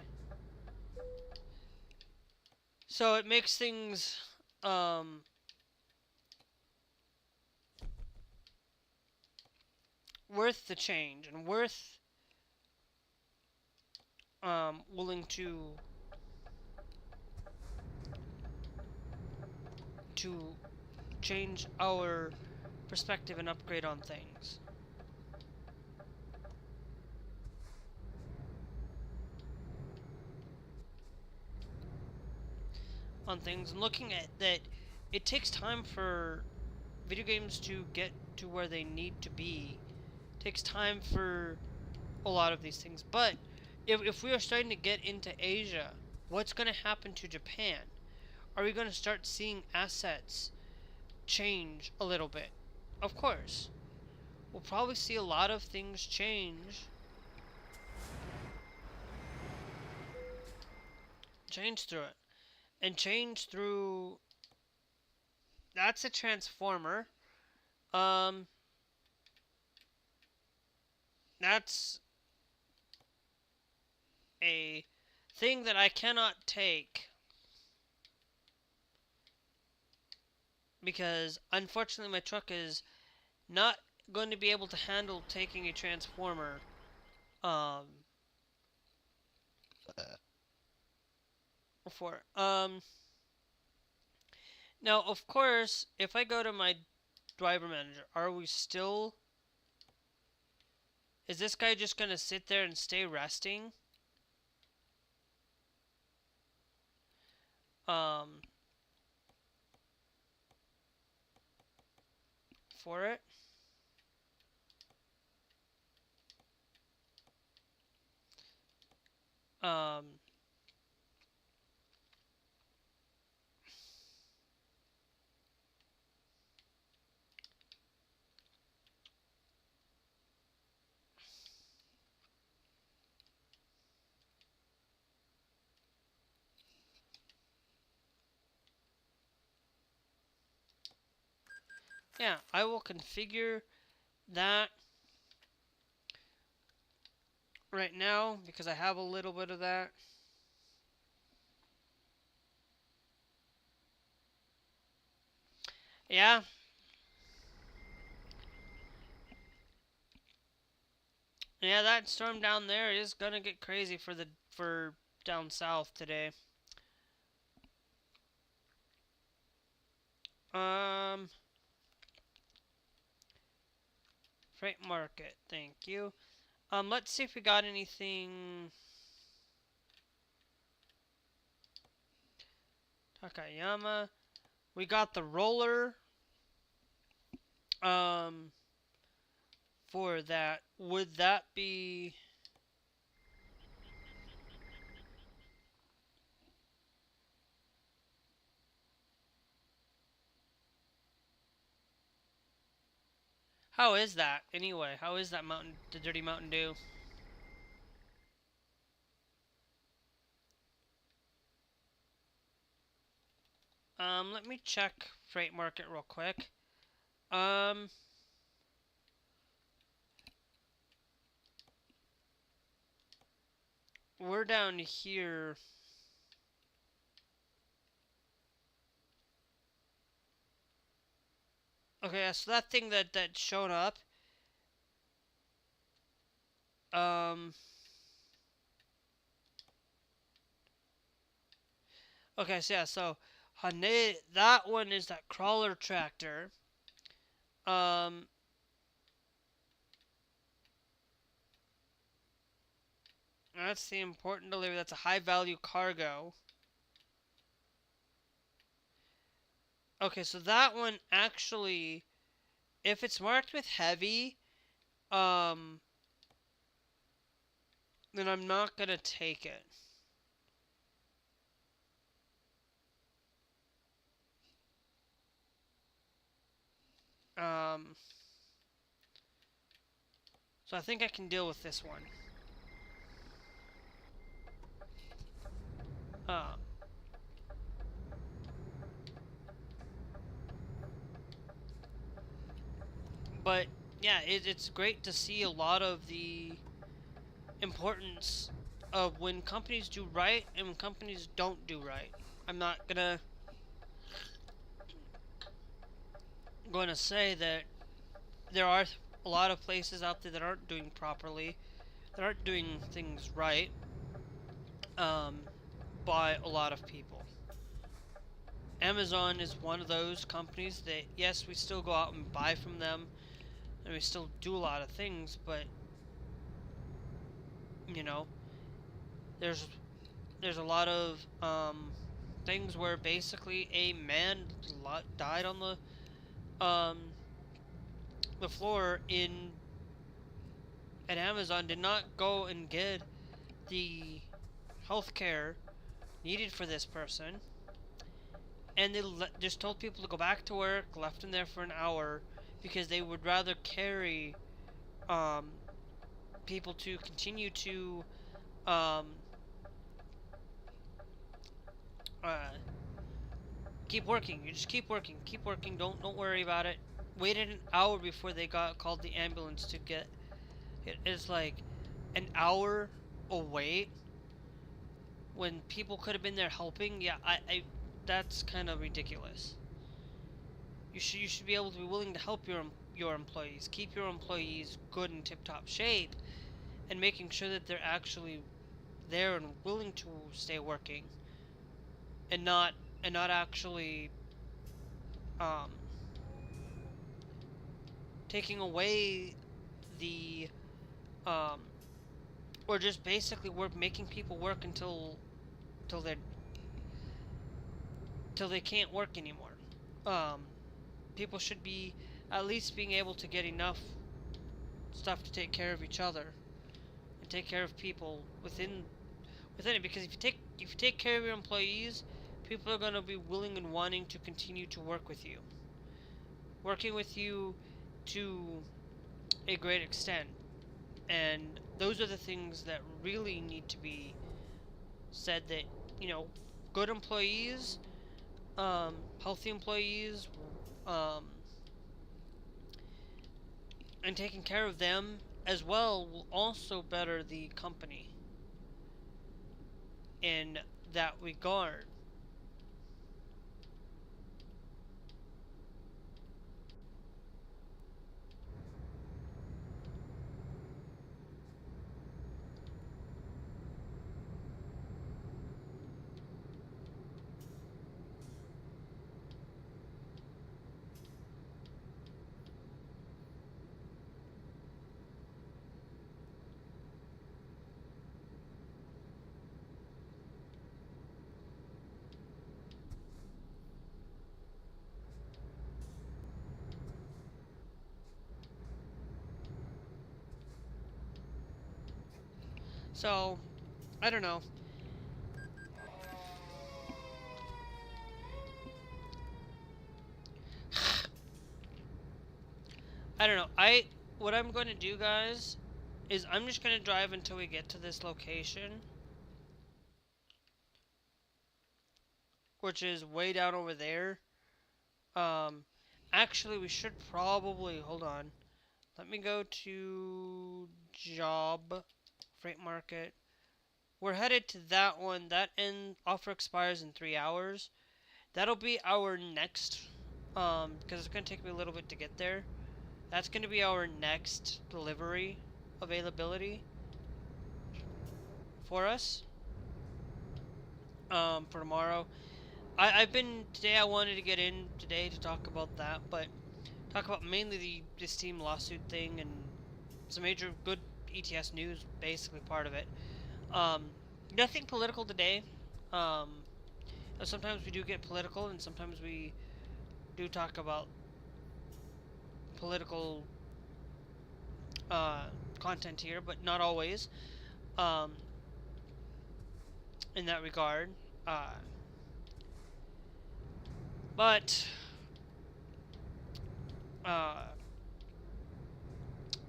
So it makes things worth the change and worth willing to change our perspective and upgrade on things. And looking at that, it takes time for video games to get to where they need to be. It takes time for a lot of these things. But if we are starting to get into Asia, what's going to happen to Japan? Are we going to start seeing assets change a little bit? Of course. We'll probably see a lot of things change through it. And change through... That's a transformer. That's a thing that I cannot take because unfortunately my truck is not going to be able to handle taking a transformer before. Now of course if I go to my driver manager, are we still... Is this guy just gonna sit there and stay resting? For it? Yeah, I will configure that right now because I have a little bit of that. Yeah. Yeah, that storm down there is gonna get crazy for down south today. Freight market, thank you. Let's see if we got anything. Takayama. We got the roller um for that. Would that be how is that anyway? How is that the dirty Mountain Dew? Let me check freight market real quick. Um, we're down here. Okay, so that thing that showed up. Um, okay, so yeah, so that one is that crawler tractor. Um, that's the important delivery. That's a high value cargo. Okay, so that one actually, if it's marked with heavy, um, then I'm not gonna take it. Um, so I think I can deal with this one. Uh, but yeah, it's great to see a lot of the importance of when companies do right and when companies don't do right. I'm not gonna say that there are a lot of places out there that aren't doing properly, that aren't doing things right, um, by a lot of people. Amazon is one of those companies that, yes, we still go out and buy from them, and we still do a lot of things, but you know, there's there's a lot of things where basically a man died on the floor in at Amazon, did not go and get the healthcare needed for this person, and they just told people to go back to work, left him there for an hour because they would rather carry um, people to continue to um, uh, keep working. You just keep working, keep working. Don't worry about it. Waited an hour before they got called the ambulance to get. It is like an hour away when people could have been there helping. Yeah, I that's kind of ridiculous. You should be able to be willing to help your employees, keep your employees good and tip top shape, and making sure that they're actually there and willing to stay working, and not actually um, taking away the um, or just basically work making people work till they till they can't work anymore. Um, People should be at least being able to get enough stuff to take care of each other and take care of people within it. Because if you take care of your employees, people are going to be willing and wanting to continue to work with you, working with you to a great extent. And those are the things that really need to be said. That good employees, healthy employees, um, and taking care of them as well will also better the company in that regard. So, I don't know. I don't know. What I'm going to do, guys, is I'm just going to drive until we get to this location, which is way down over there. Um, Actually, we should probably hold on. Let me go to job, freight market. We're headed to that one. That end offer expires in 3 hours. That'll be our next, because it's gonna take me a little bit to get there. That's gonna be our next delivery availability for us, for tomorrow. I've been today. I wanted to get in today to talk about that, but talk about mainly the Steam lawsuit thing and some major good ETS news, basically part of it. Um, Nothing political today. Um, Sometimes we do get political, and sometimes we do talk about political uh, content here, but not always. Um, in that regard, uh, but uh,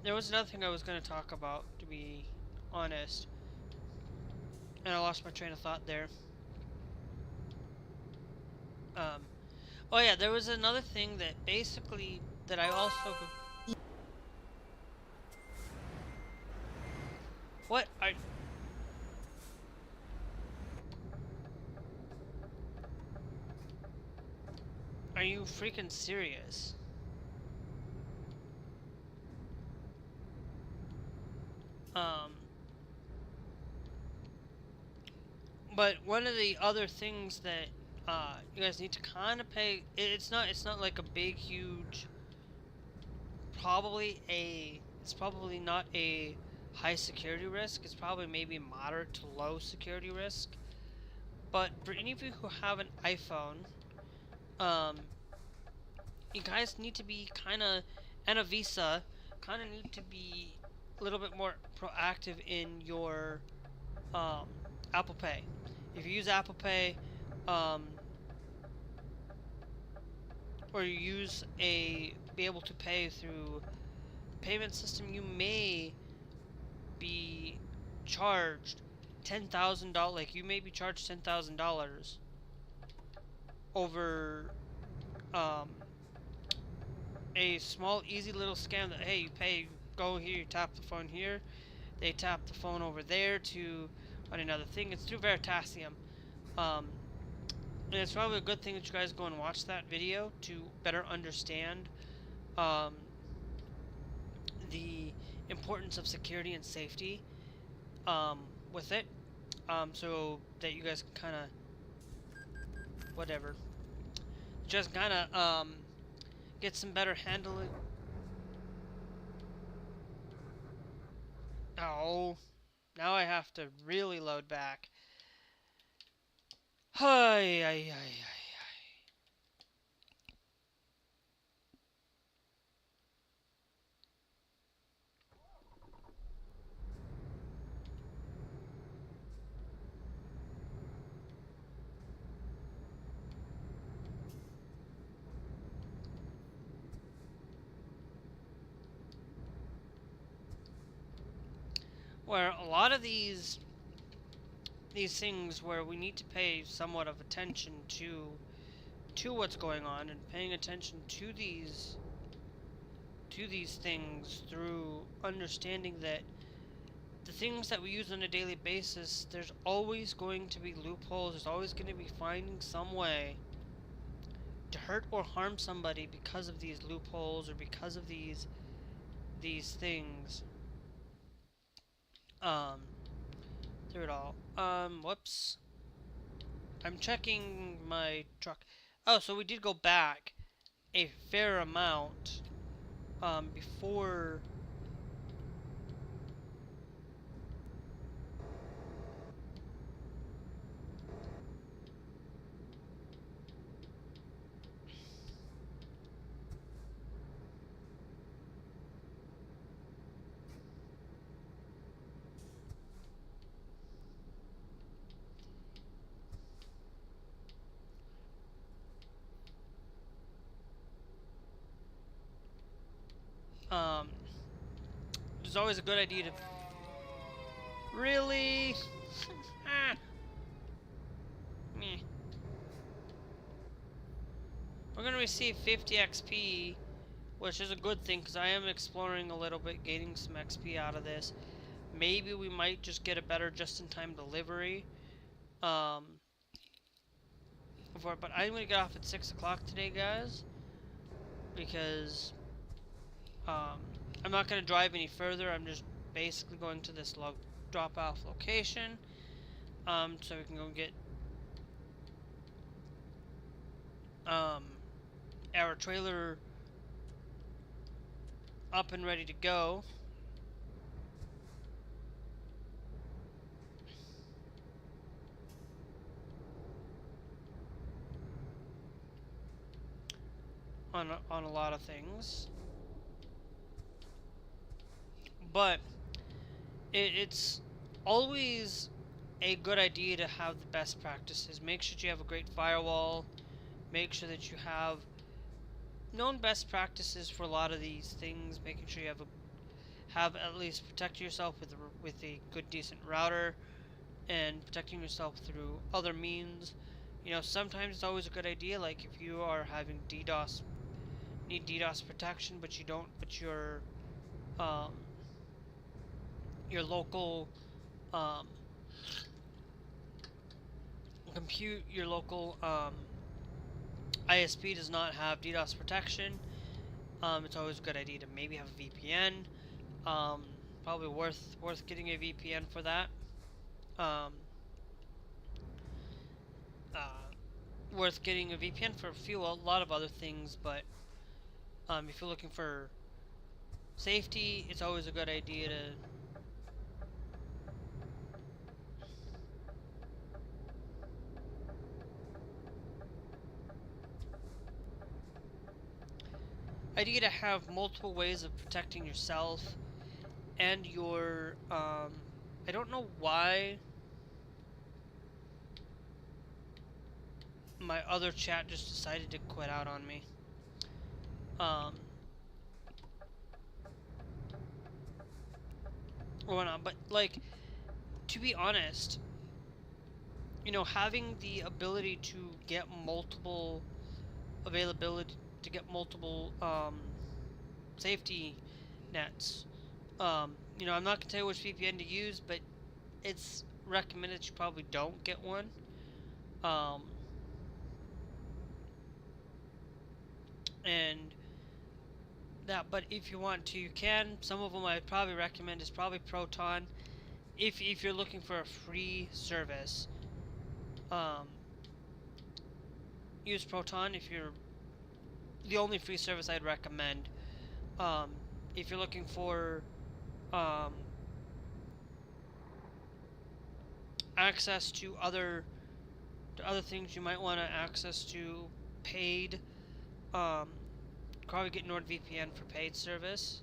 there was another thing I was going to talk about, to be honest, and I lost my train of thought there. Um, oh yeah, there was another thing that basically that I also. What are you freaking serious? Um, but one of the other things that you guys need to kind of pay. It's not like a big huge. It's probably not a high security risk. It's probably maybe moderate to low security risk. But for any of you who have an iPhone, um, you guys need to be and a Visa, kind of need to be a little bit more proactive in your um, Apple Pay. If you use Apple Pay, um, or you use be able to pay through payment system, you may be charged $10,000. Like you may be charged $10,000 over um, a small, easy little scam that hey, you pay, go here, you tap the phone here, they tap the phone over there to run another thing. It's through Veritasium. Um, and it's probably a good thing that you guys go and watch that video to better understand um, the importance of security and safety with it. So that you guys can kind of, whatever, just kind of get some better handling. Oh, now I have to really load back. Hi, ay, ay, ay. Where a lot of these things where we need to pay somewhat of attention to what's going on and paying attention to these things through understanding that the things that we use on a daily basis, there's always going to be loopholes. There's always going to be finding some way to hurt or harm somebody because of these loopholes or because of these things. Um, Through it all. Whoops. I'm checking my truck. Oh, so we did go back a fair amount before. it's always a good idea to... Really? Ah. Meh. We're gonna receive 50 XP, which is a good thing, because I am exploring a little bit, gaining some XP out of this. Maybe we might just get a better just-in-time delivery. But I'm gonna get off at 6 o'clock today, guys, because I'm not gonna drive any further. I'm just basically going to this drop-off location, so we can go get our trailer up and ready to go. On a lot of things, but it's always a good idea to have the best practices. Make sure you have a great firewall. Make sure that you have known best practices for a lot of these things. Making sure you have at least protect yourself with a good decent router, and protecting yourself through other means. You know, sometimes it's always a good idea, like if you are having need DDoS protection, but you don't, but your local your local ISP does not have DDoS protection. It's always a good idea to maybe have a VPN. Probably worth getting a VPN for that. Worth getting a VPN for a lot of other things, but if you're looking for safety, it's always a good idea to have multiple ways of protecting yourself and your I don't know why my other chat just decided to quit out on me. Or whatnot, but like, to be honest, you know, having the ability to get multiple safety nets. You know, I'm not gonna tell you which VPN to use, but it's recommended you probably don't get one. And that, but if you want to, you can. Some of them I'd probably recommend is probably Proton. If you're looking for a free service, use Proton. If you're the only free service I'd recommend. If you're looking for access to other things, you might want to access to paid. Probably get NordVPN for paid service.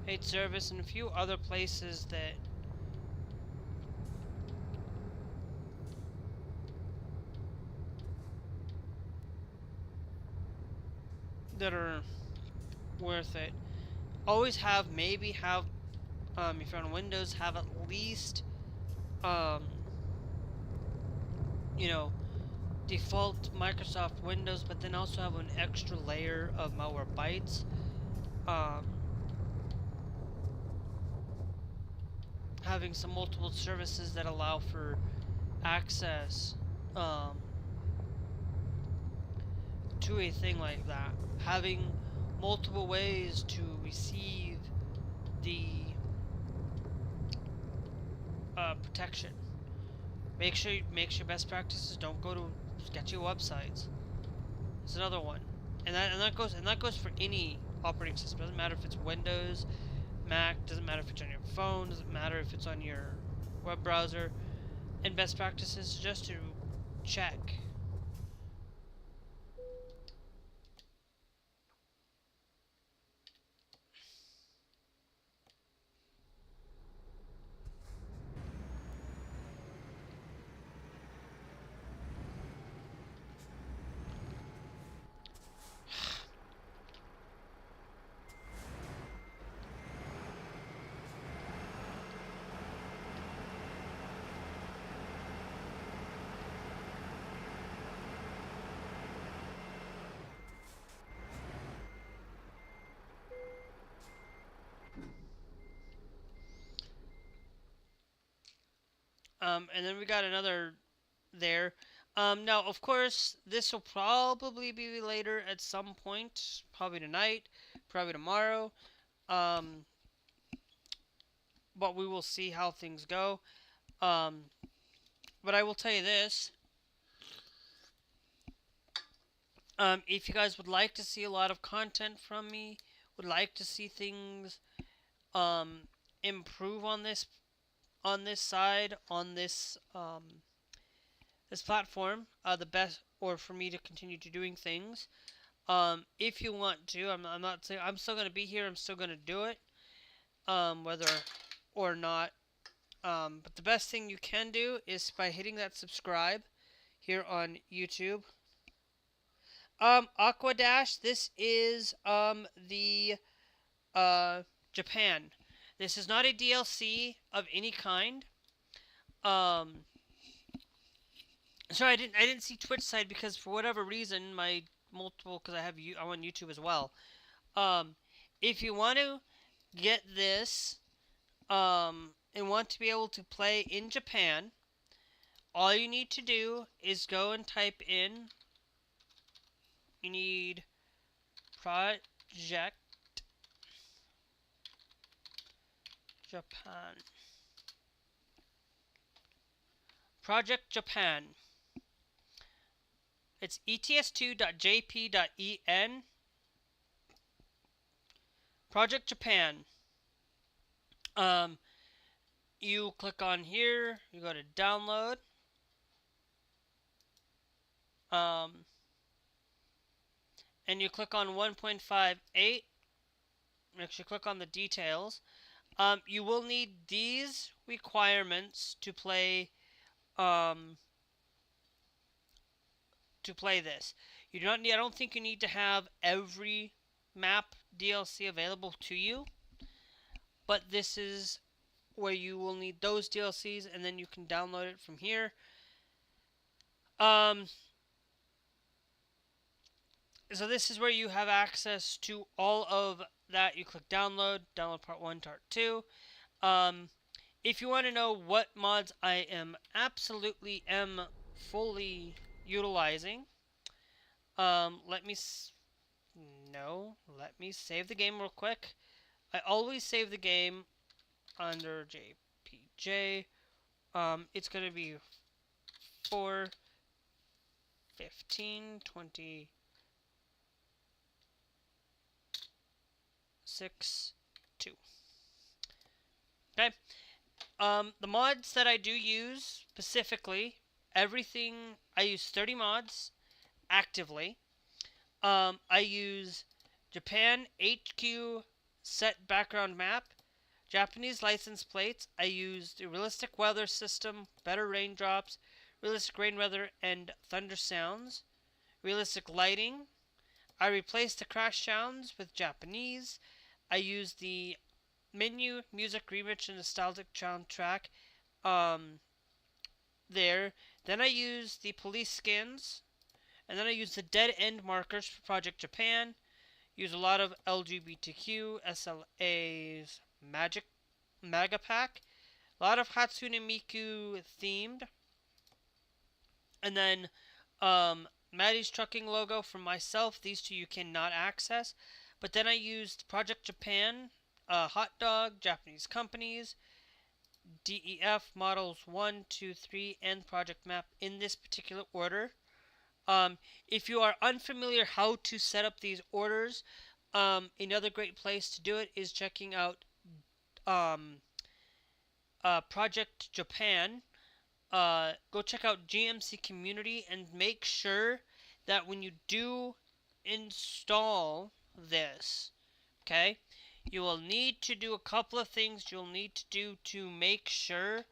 Paid service and a few other places that are worth it. Always have, if you're on Windows, have at least, you know, default Microsoft Windows, but then also have an extra layer of Malwarebytes. Having some multiple services that allow for access to a thing like that. Having multiple ways to receive the protection. Make sure best practices don't go to sketchy websites. It's another one, and that goes for any operating system. Doesn't matter if it's Windows, Mac. Doesn't matter if it's on your phone. Doesn't matter if it's on your web browser. And best practices just to check And then we got another there. Now, of course, this will probably be later at some point, probably tonight, probably tomorrow. Um, but we will see how things go. Um, but I will tell you this. If you guys would like to see a lot of content from me, would like to see things improve on this side on this platform, the best, or for me to continue to doing things. If you want to, I'm not saying I'm still gonna be here. I'm still gonna do it, whether or not. But the best thing you can do is by hitting that subscribe here on YouTube. Aqua Dash. This is the uh Japan. This is not a DLC of any kind. Um, so I didn't see Twitch side because for whatever reason my multiple because I'm on YouTube as well. Um, if you want to get this and want to be able to play in Japan, all you need to do is go and type in. You need Project Japan. Project Japan. It's ets2.jp.en. Project Japan. Um, you click on here. You go to download. And you click on 1.58. Actually, click on the details. You will need these requirements to play um, this. You do not need. I don't think you need to have every map DLC available to you, but this is where you will need those DLCs, and then you can download it from here. So this is where you have access to all of that. You click download part 1, part 2. If you want to know what mods I am fully utilizing, let me save the game real quick. I always save the game under JPJ. It's going to be 4, 15, 20, 6, 2. Okay. The mods that I do use specifically, everything, I use 30 mods actively. I use Japan HQ set background map, Japanese license plates. I used a realistic weather system, better raindrops, realistic rain weather, and thunder sounds, realistic lighting. I replaced the crash sounds with Japanese. I used the menu, music, remix, and nostalgic soundtrack there. Then I used the police skins. And then I used the dead end markers for Project Japan. Use a lot of LGBTQ, SLA's MAGA pack. A lot of Hatsune Miku themed. And then Maddie's trucking logo for myself. These two you cannot access. But then I used Project Japan, Hot Dog, Japanese companies, DEF models 1, 2, 3, and Project Map in this particular order. If you are unfamiliar how to set up these orders, another great place to do it is checking out Project Japan. Go check out GMC Community and make sure that when you do install this, okay, you will need to do a couple of things you'll need to do to make sure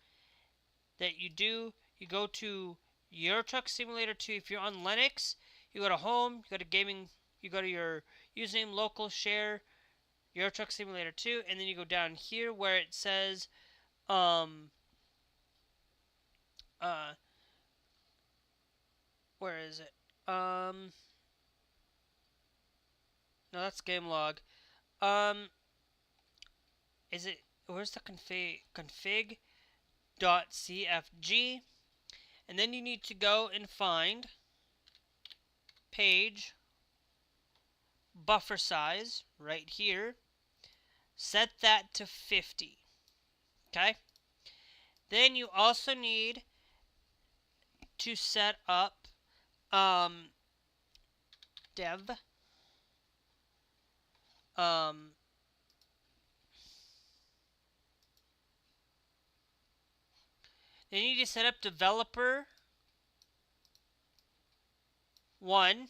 that you go to Euro Truck Simulator 2. If you're on Linux, you go to Home, you go to Gaming, you go to your username, local, share, Euro Truck Simulator 2, and then you go down here where it says, where is it? No, that's game log. Is it, where's the config? .cfg, and then you need to go and find page buffer size right here. Set that to 50. Okay? Then you also need to set up dev then you need to set up developer 1.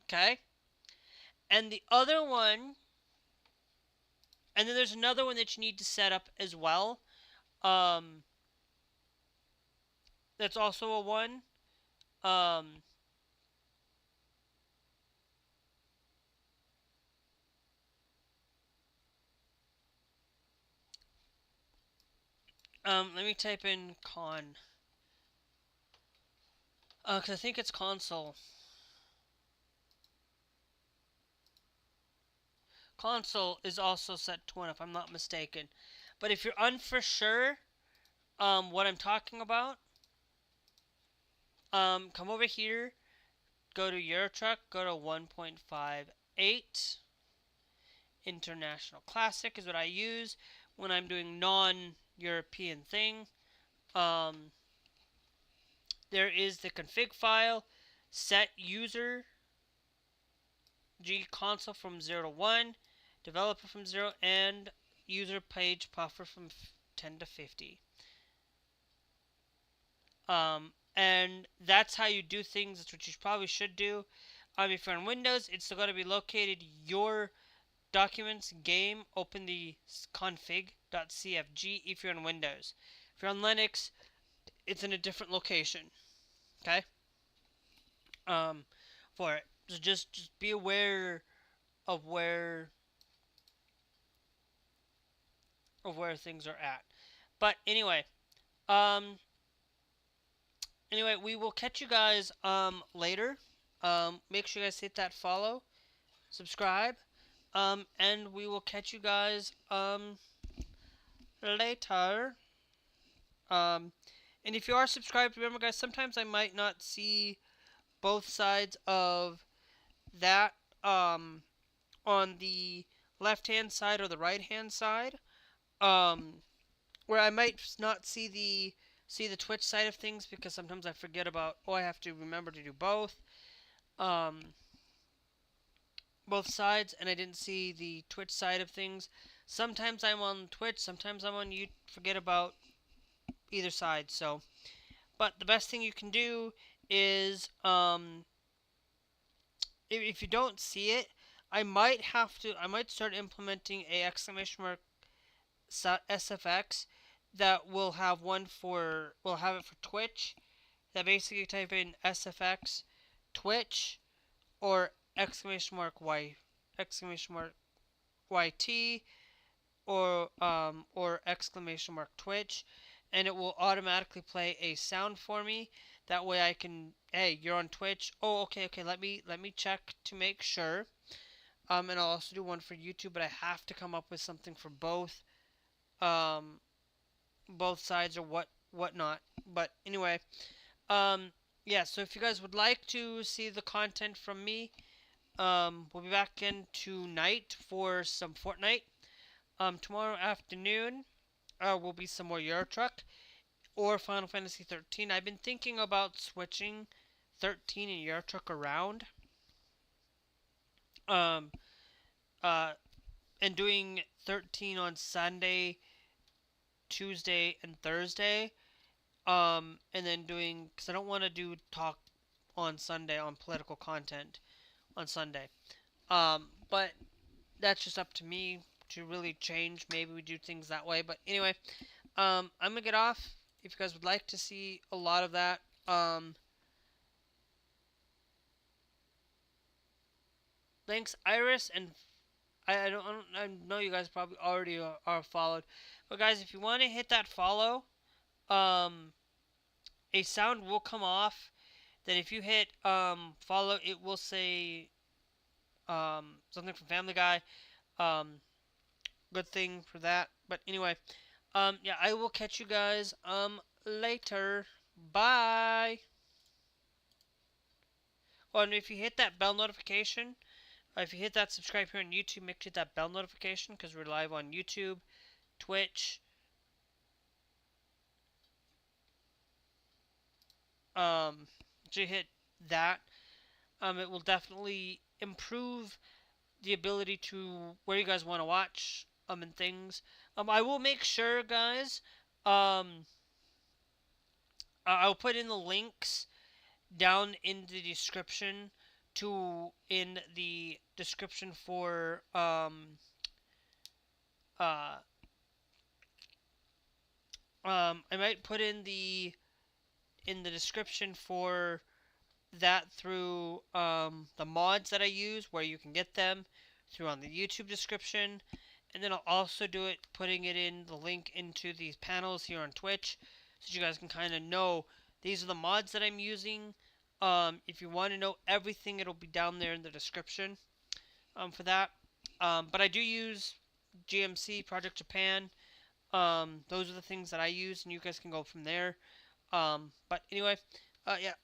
Okay? And the other one, and then there's another one that you need to set up as well. That's also a 1. Let me type in con. Because I think it's console. Console is also set to 1 if I'm not mistaken. But if you're unfor sure what I'm talking about, come over here, go to Eurotruck, go to 1.58. International Classic is what I use when I'm doing non-European thing. There is the config file, set user G console from 0 to 1, developer from 0, and user page buffer from 10 to 50. And that's how you do things. That's what you probably should do. If you're on Windows, it's going to be located your documents game. Open the config.cfg if you're on Windows. If you're on Linux, it's in a different location. Okay. For it, so just be aware of where things are at. But anyway, we will catch you guys later. Make sure you guys hit that follow, subscribe, and we will catch you guys later. And if you are subscribed, remember guys, sometimes I might not see both sides of that on the left hand side or the right hand side. Where I might not see the Twitch side of things because sometimes I forget about, I have to remember to do both sides, and I didn't see the Twitch side of things. Sometimes I'm on Twitch, sometimes I'm on YouTube, forget about either side. So, but the best thing you can do is if you don't see it, I might start implementing a exclamation mark SFX that will have it for Twitch. That basically type in SFX Twitch or exclamation mark YT or exclamation mark Twitch, and it will automatically play a sound for me. That way I can, hey, you're on Twitch. Oh, okay, let me check to make sure. And I'll also do one for YouTube, but I have to come up with something for both sides or whatnot. But anyway, yeah. So if you guys would like to see the content from me, we'll be back in tonight for some Fortnite. Tomorrow afternoon, will be some more Euro Truck or Final Fantasy 13. I've been thinking about switching 13 and Euro Truck around. And doing 13 on Sunday, Tuesday, and Thursday. And then doing, because I don't want to do talk on Sunday on political content on Sunday. But that's just up to me to really change. Maybe we do things that way. But anyway, I'm going to get off. If you guys would like to see a lot of that, thanks, Iris, and I know you guys probably already are followed, but guys, if you want to hit that follow, a sound will come off. That if you hit follow, it will say something from Family Guy. Good thing for that. But anyway, Yeah, I will catch you guys later. Bye. Oh, and if you hit that bell notification, if you hit that subscribe here on YouTube, make sure you hit that bell notification because we're live on YouTube, Twitch. So you hit that. It will definitely improve the ability to where you guys want to watch and things. I will make sure, guys. Um, I'll put in the links down in the description for uh I might put in the description for that through the mods that I use, where you can get them through on the YouTube description, and then I'll also do it putting it in the link into these panels here on Twitch, so you guys can kind of know these are the mods that I'm using. If you want to know everything, it'll be down there in the description for that. But I do use GMC Project Japan. Those are the things that I use, and you guys can go from there. But anyway, yeah.